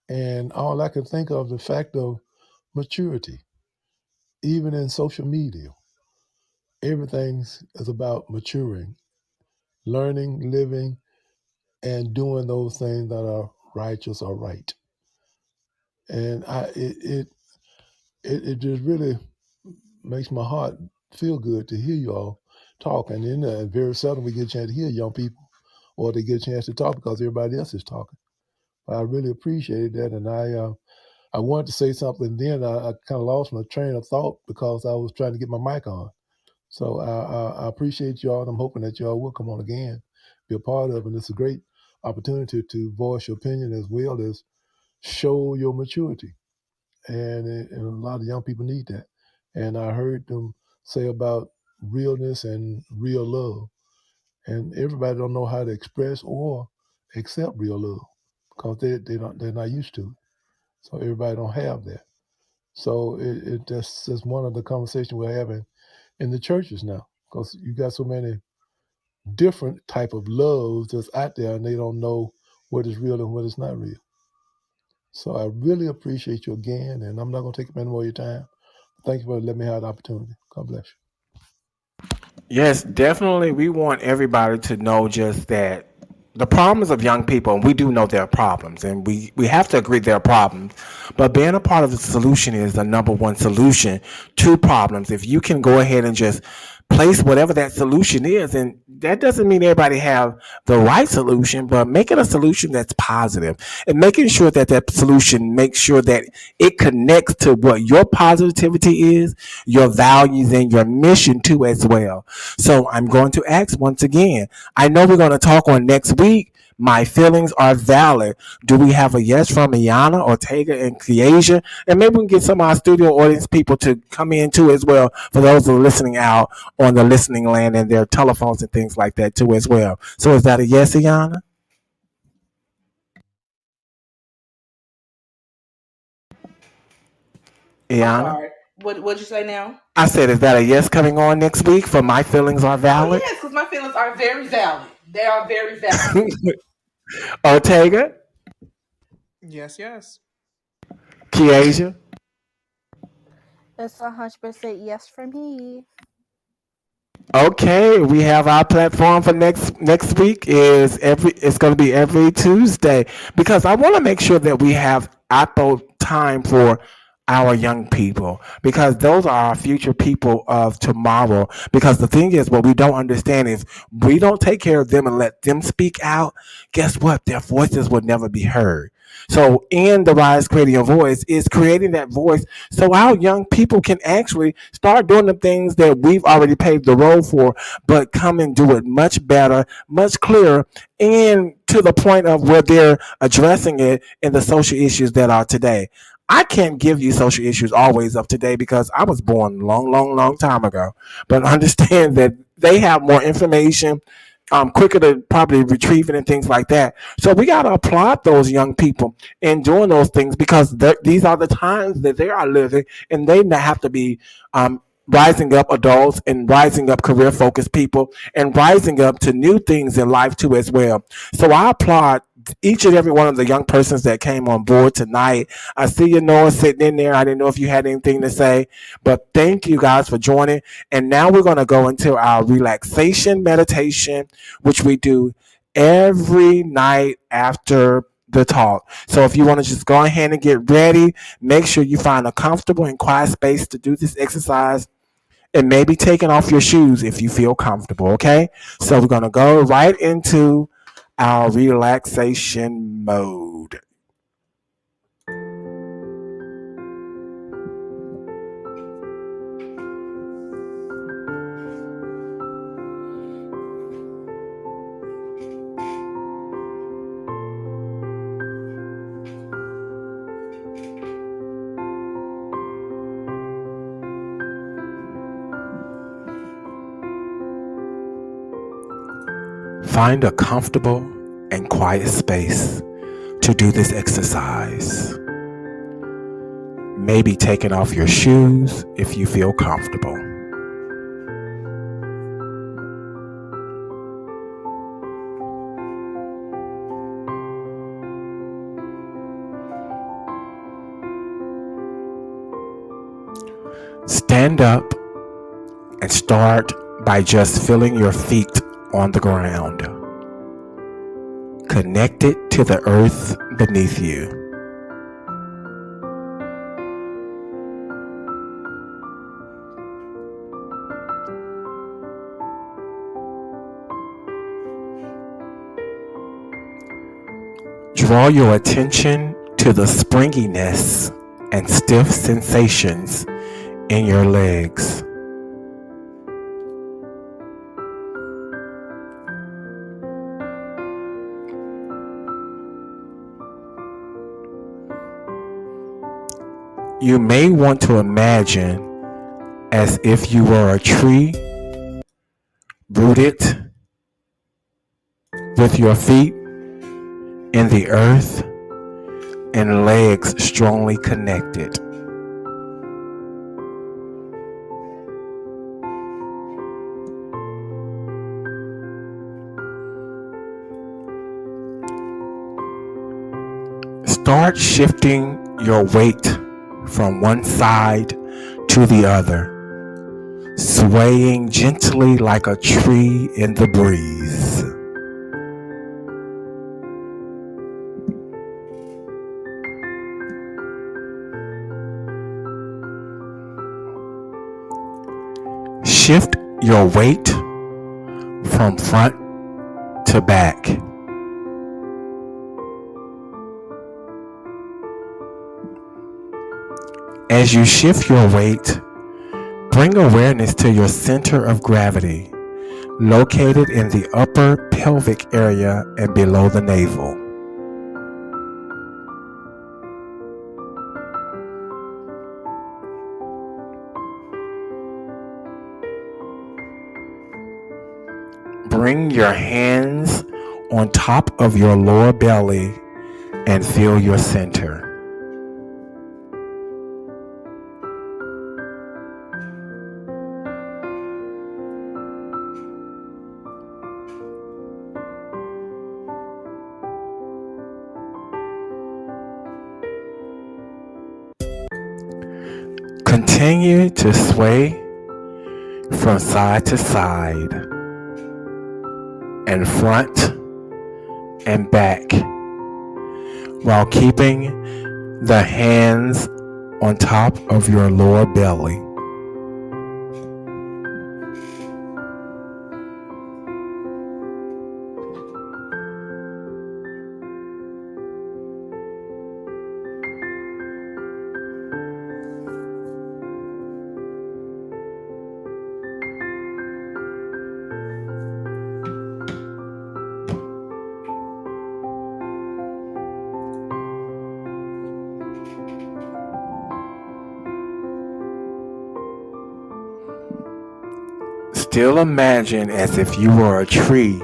and all I can think of the fact of maturity, even in social media. Everything is about maturing, learning, living, and doing those things that are righteous or right. And it just really makes my heart feel good to hear you all talk. And then very seldom we get a chance to hear young people or they get a chance to talk because everybody else is talking. But I really appreciate that, and I wanted to say something. Then I kind of lost my train of thought because I was trying to get my mic on. So I appreciate y'all, and I'm hoping that y'all will come on again, be a part of it. And it's a great opportunity to voice your opinion as well as show your maturity. And a lot of young people need that. And I heard them say about realness and real love. And everybody don't know how to express or accept real love because they're not used to it. So everybody don't have that. So that's one of the conversations we're having in the churches now, because you got so many different type of loves that's out there, and they don't know what is real and what is not real. So I really appreciate you again, and I'm not going to take up any more of your time. Thank you for letting me have the opportunity. God bless you. Yes, definitely. We want everybody to know just that the problems of young people, and we do know there are problems, and we have to agree there are problems, but being a part of the solution is the number one solution to problems. If you can go ahead and just place whatever that solution is, and that doesn't mean everybody have the right solution, but making a solution that's positive and making sure that that solution makes sure that it connects to what your positivity is, your values, and your mission too as well. So I'm going to ask once again, I know we're going to talk on next week. My feelings are valid. Do we have a yes from Iana, Ortega, and Kiesha? And maybe we can get some of our studio audience people to come in too as well, for those who are listening out on the listening land and their telephones and things like that too as well. So is that a yes, Iana? I'm Iana? sorry. What'd you say now? I said, is that a yes coming on next week for my feelings are Oh valid? yes, because my feelings are very valid. They are very valid. Ortega? Yes, yes. Kiesha? It's 100% yes for me. Okay, we have our platform for next week is it's going to be every Tuesday, because I want to make sure that we have ample time for our young people, because those are our future people of tomorrow. Because the thing is, what we don't understand is, we don't take care of them and let them speak out, guess what? Their voices will never be heard. So in the Rise Creating Your Voice is creating that voice so our young people can actually start doing the things that we've already paved the road for, but come and do it much better, much clearer, and to the point of where they're addressing it in the social issues that are today. I can't give you social issues always of today because I was born long, long, long time ago. But understand that they have more information, quicker to probably retrieve it and things like that. So we got to applaud those young people in doing those things because these are the times that they are living, and they have to be rising up adults and rising up career focused people and rising up to new things in life too as well. So I applaud each and every one of the young persons that came on board tonight. I see you, Noah, sitting in there. I didn't know if you had anything to say, but thank you guys for joining. And now we're going to go into our relaxation meditation, which we do every night after the talk. So if you want to just go ahead and get ready, make sure you find a comfortable and quiet space to do this exercise, and maybe taking off your shoes if you feel comfortable. Okay. So we're going to go right into our relaxation mode. Find a comfortable and quiet space to do this exercise. Maybe taking off your shoes if you feel comfortable. Stand up and start by just feeling your feet on the ground, connected to the earth beneath you. Draw your attention to the springiness and stiff sensations in your legs. You may want to imagine as if you were a tree rooted with your feet in the earth and legs strongly connected. Start shifting your weight from one side to the other, swaying gently like a tree in the breeze. Shift your weight from front to back. As you shift your weight, bring awareness to your center of gravity, located in the upper pelvic area and below the navel. Bring your hands on top of your lower belly and feel your center. Continue to sway from side to side and front and back while keeping the hands on top of your lower belly. Still imagine as if you were a tree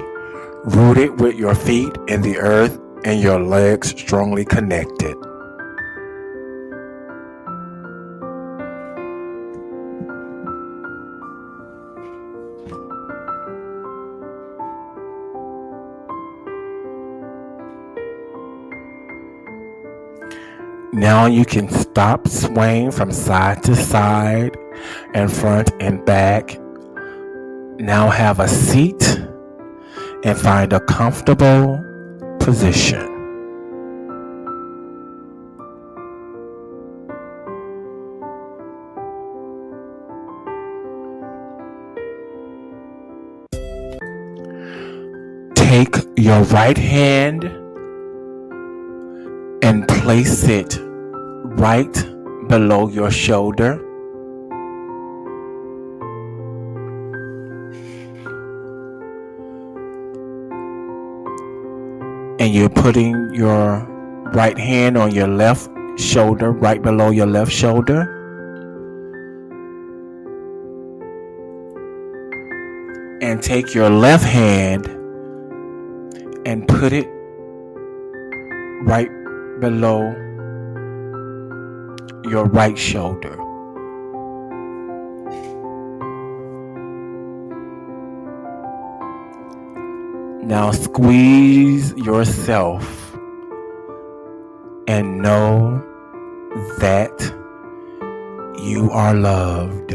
rooted with your feet in the earth and your legs strongly connected. Now you can stop swaying from side to side and front and back. Now have a seat and find a comfortable position. Take your right hand and place it right below your shoulder. And you're putting your right hand on your left shoulder, right below your left shoulder. And take your left hand and put it right below your right shoulder. Now squeeze yourself and know that you are loved.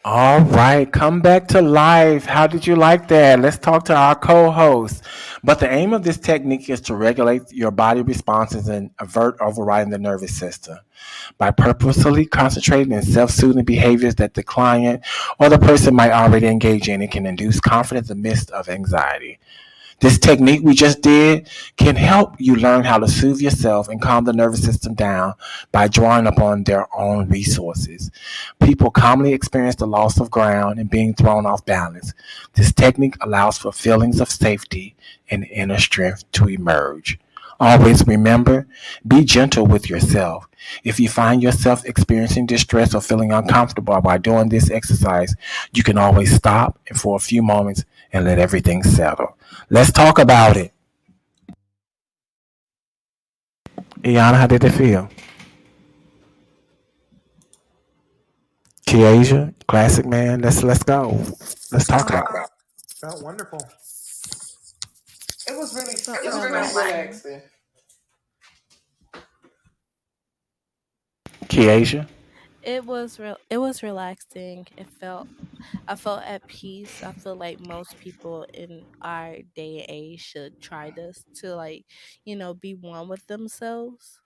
All right, come back to life. How did you like that? Let's talk to our co host. But the aim of this technique is to regulate your body responses and avert overriding the nervous system. By purposely concentrating in self soothing behaviors that the client or the person might already engage in, it can induce confidence in the midst of anxiety. This technique we just did can help you learn how to soothe yourself and calm the nervous system down by drawing upon their own resources. People commonly experience the loss of ground and being thrown off balance. This technique allows for feelings of safety and inner strength to emerge. Always remember, be gentle with yourself. If you find yourself experiencing distress or feeling uncomfortable while doing this exercise, you can always stop and for a few moments and let everything settle. Let's talk about it. Iana, how did it feel? Kiasia, classic man. Let's go. Let's talk about it. Felt wonderful. It felt It was pretty relaxing. relaxing. Kiasia. It was relaxing. I felt at peace. I feel like most people in our day and age should try this to like, be one with themselves.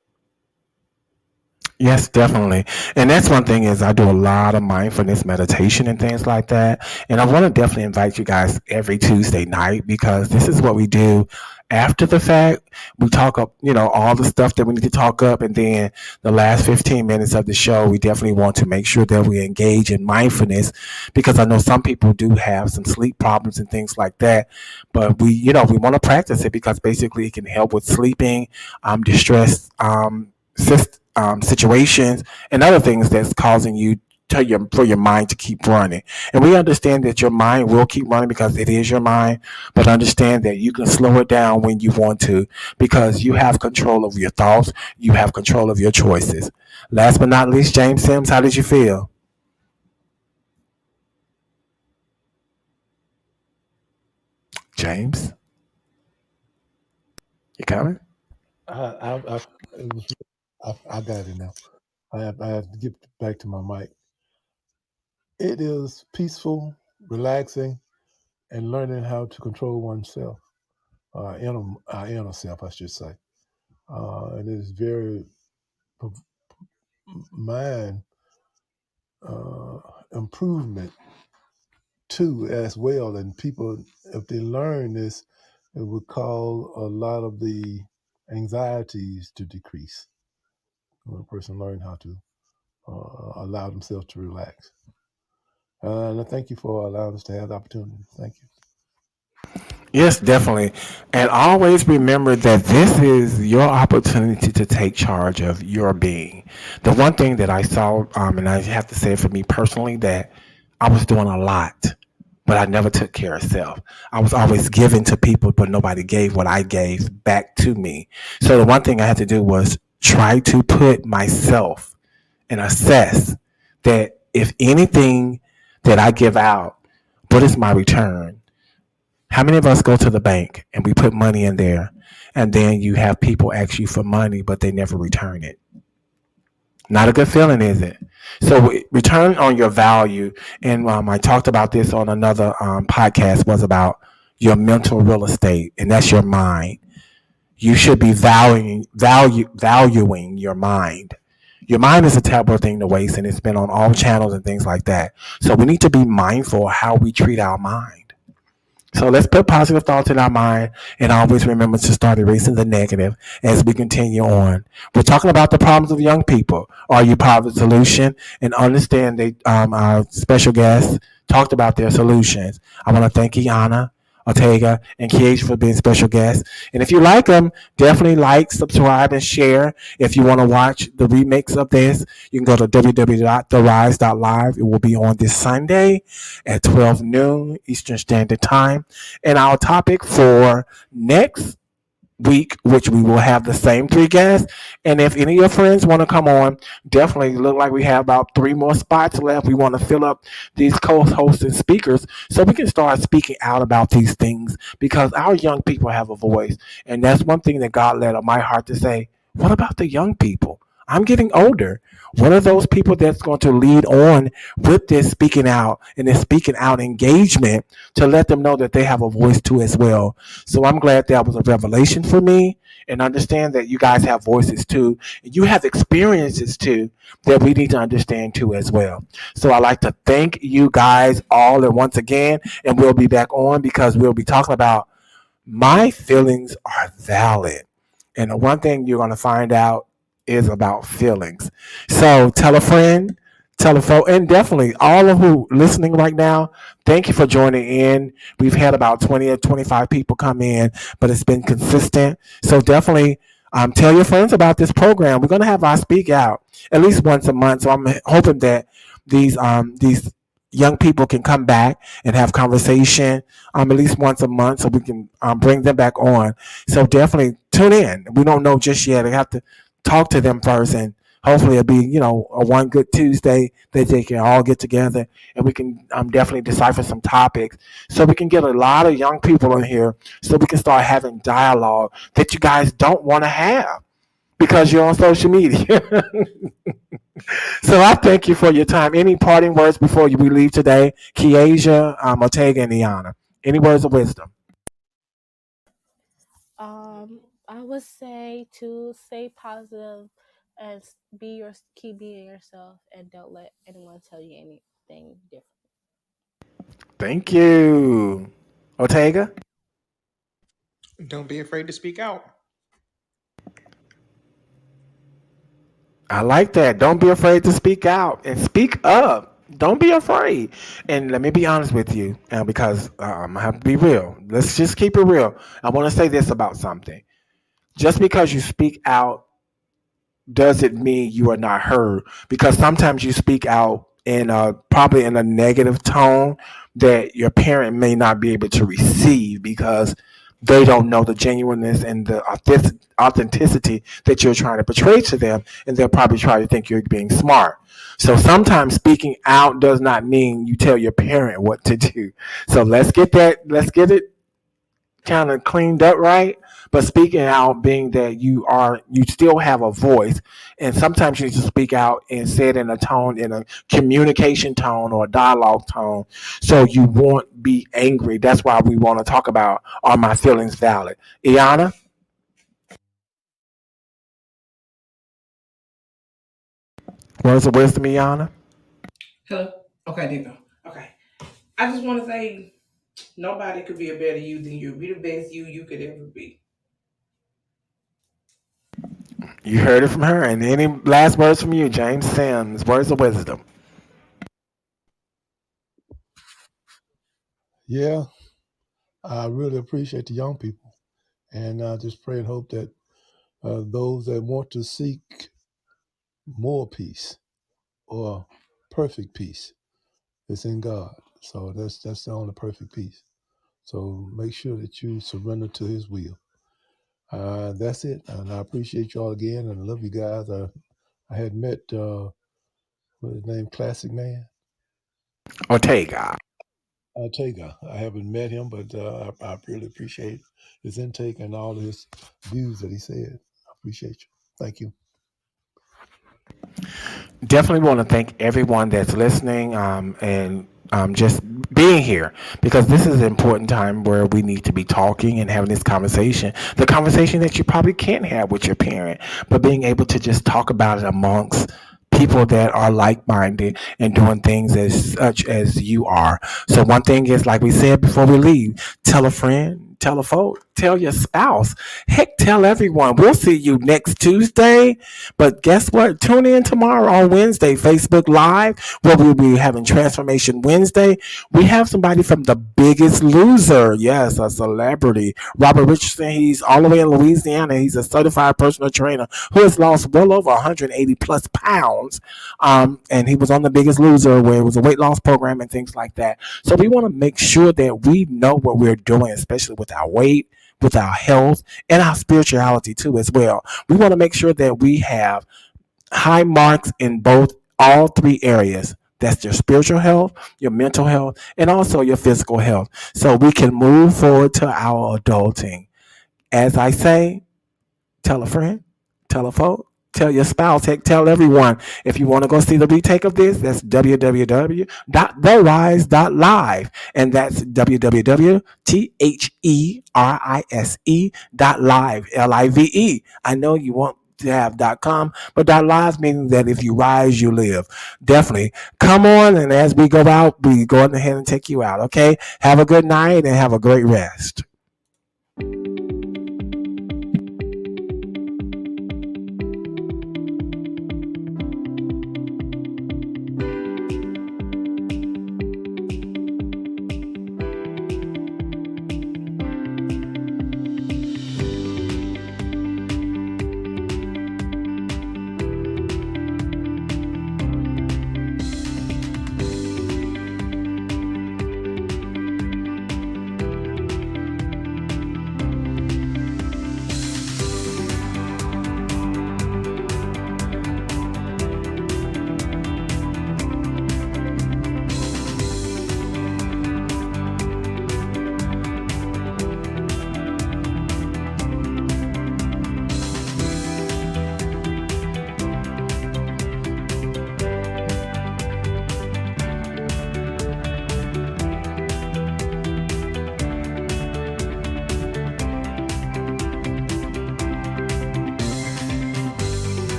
Yes, definitely. And that's one thing is I do a lot of mindfulness meditation and things like that. And I want to definitely invite you guys every Tuesday night because this is what we do after the fact. We talk up, all the stuff that we need to talk up. And then the last 15 minutes of the show, we definitely want to make sure that we engage in mindfulness because I know some people do have some sleep problems and things like that. But we want to practice it because basically it can help with sleeping, distress, situations and other things that's causing you for your mind to keep running. And we understand that your mind will keep running because it is your mind, but understand that you can slow it down when you want to because you have control of your thoughts, you have control of your choices. Last but not least, James Sims, how did you feel? James, you coming? I it was, I got it now. I have to get back to my mic. It is peaceful, relaxing, and learning how to control oneself. our inner self, I should say. And it is very mind uh, improvement too, as well. And people, if they learn this, it would cause a lot of the anxieties to decrease when a person learn how to allow themselves to relax. And I thank you for allowing us to have the opportunity. Thank you. Yes, definitely. And always remember that this is your opportunity to take charge of your being. The one thing that I saw, and I have to say for me personally, that I was doing a lot, but I never took care of self. I was always giving to people, but nobody gave what I gave back to me. So the one thing I had to do was try to put myself and assess that if anything that I give out, what is my return? How many of us go to the bank and we put money in there, and then you have people ask you for money, but they never return it? Not a good feeling, is it? So return on your value. And I talked about this on another podcast, was about your mental real estate, and that's your mind. You should be valuing your mind. Your mind is a terrible thing to waste, and it's been on all channels and things like that. So we need to be mindful of how we treat our mind. So let's put positive thoughts in our mind and always remember to start erasing the negative as we continue on. We're talking about the problems of young people. Are you part of the solution? And understand that our special guests talked about their solutions. I want to thank Iana, Ortega, and Kiege for being special guests. And if you like them, definitely like, subscribe, and share. If you want to watch the remix of this, you can go to www.therise.live. It will be on this Sunday at 12 noon Eastern Standard Time. And our topic for next week, which we will have the same three guests. And if any of your friends want to come on, definitely look like we have about three more spots left. We want to fill up these co-hosts and speakers so we can start speaking out about these things because our young people have a voice. And that's one thing that God led on my heart to say, what about the young people? I'm getting older. What are those people that's going to lead on with this speaking out and this speaking out engagement to let them know that they have a voice too as well? So I'm glad that was a revelation for me, and understand that you guys have voices too. And you have experiences too that we need to understand too as well. So I'd like to thank you guys all and once again, and we'll be back on because we'll be talking about my feelings are valid. And the one thing you're going to find out is about feelings. So tell a friend, tell a folk, and definitely all of who listening right now, thank you for joining in. We've had about 20 or 25 people come in, but it's been consistent. So definitely tell your friends about this program. We're going to have our speak out at least once a month. So I'm hoping that these young people can come back and have conversation at least once a month so we can bring them back on. So definitely tune in. We don't know just yet. I have to talk to them first, and hopefully it'll be, a one good Tuesday that they can all get together and we can definitely decipher some topics so we can get a lot of young people in here so we can start having dialogue that you guys don't want to have because you're on social media. So I thank you for your time. Any parting words before we leave today? Kiesha, Ortega, and Iana. Any words of wisdom? I would say to stay positive and keep being yourself, and don't let anyone tell you anything different. Thank you. Ortega? Don't be afraid to speak out. I like that. Don't be afraid to speak out and speak up. Don't be afraid. And let me be honest with you, because I have to be real. Let's just keep it real. I want to say this about something. Just because you speak out doesn't mean you are not heard, because sometimes you speak out in probably in a negative tone that your parent may not be able to receive because they don't know the genuineness and the authenticity that you're trying to portray to them, and they'll probably try to think you're being smart. So sometimes speaking out does not mean you tell your parent what to do. So let's get it kind of cleaned up right, but speaking out being that you still have a voice, and sometimes you need to speak out and say it in a tone, in a communication tone or a dialogue tone, so you won't be angry. That's why we want to talk about, are my feelings valid? Iana, words of wisdom, Iana. Hello? Okay, there you go. Okay. I just want to say nobody could be a better you than you. Be the best you could ever be. You heard it from her. And any last words from you, James Sims? Words of wisdom. Yeah, I really appreciate the young people. And I just pray and hope that those that want to seek more peace or perfect peace is in God. So that's the only perfect peace. So make sure that you surrender to His will. That's it. And I appreciate you all again, and I love you guys. I had met what's his name, Classic Man. Ortega. Ortega. I haven't met him, but I really appreciate his intake and all his views that he said. I appreciate you. Thank you. Definitely want to thank everyone that's listening, and just being here, because this is an important time where we need to be talking and having this conversation. The conversation that you probably can't have with your parent, but being able to just talk about it amongst people that are like-minded and doing things as such as you are. So one thing is, like we said before we leave, tell a friend, tell a folk, tell your spouse, heck, tell everyone. We'll see you next Tuesday. But guess what? Tune in tomorrow on Wednesday, Facebook Live, where we'll be having Transformation Wednesday. We have somebody from The Biggest Loser. Yes, a celebrity. Robert Richardson. He's all the way in Louisiana. He's a certified personal trainer who has lost well over 180 plus pounds. And he was on The Biggest Loser, where it was a weight loss program and things like that. So we want to make sure that we know what we're doing, especially with our weight, with our health, and our spirituality too as well. We want to make sure that we have high marks in all three areas. That's your spiritual health, your mental health, and also your physical health. So we can move forward to our adulting. As I say, tell a friend, tell a folk, tell your spouse, heck, tell everyone. If you want to go see the retake of this, that's www.therise.live. And that's www.therise.live, Live. I know you want to have .com, but .live meaning that if you rise, you live. Definitely come on, and as we go out, we go ahead and take you out. Okay, have a good night and have a great rest.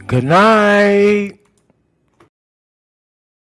Good night.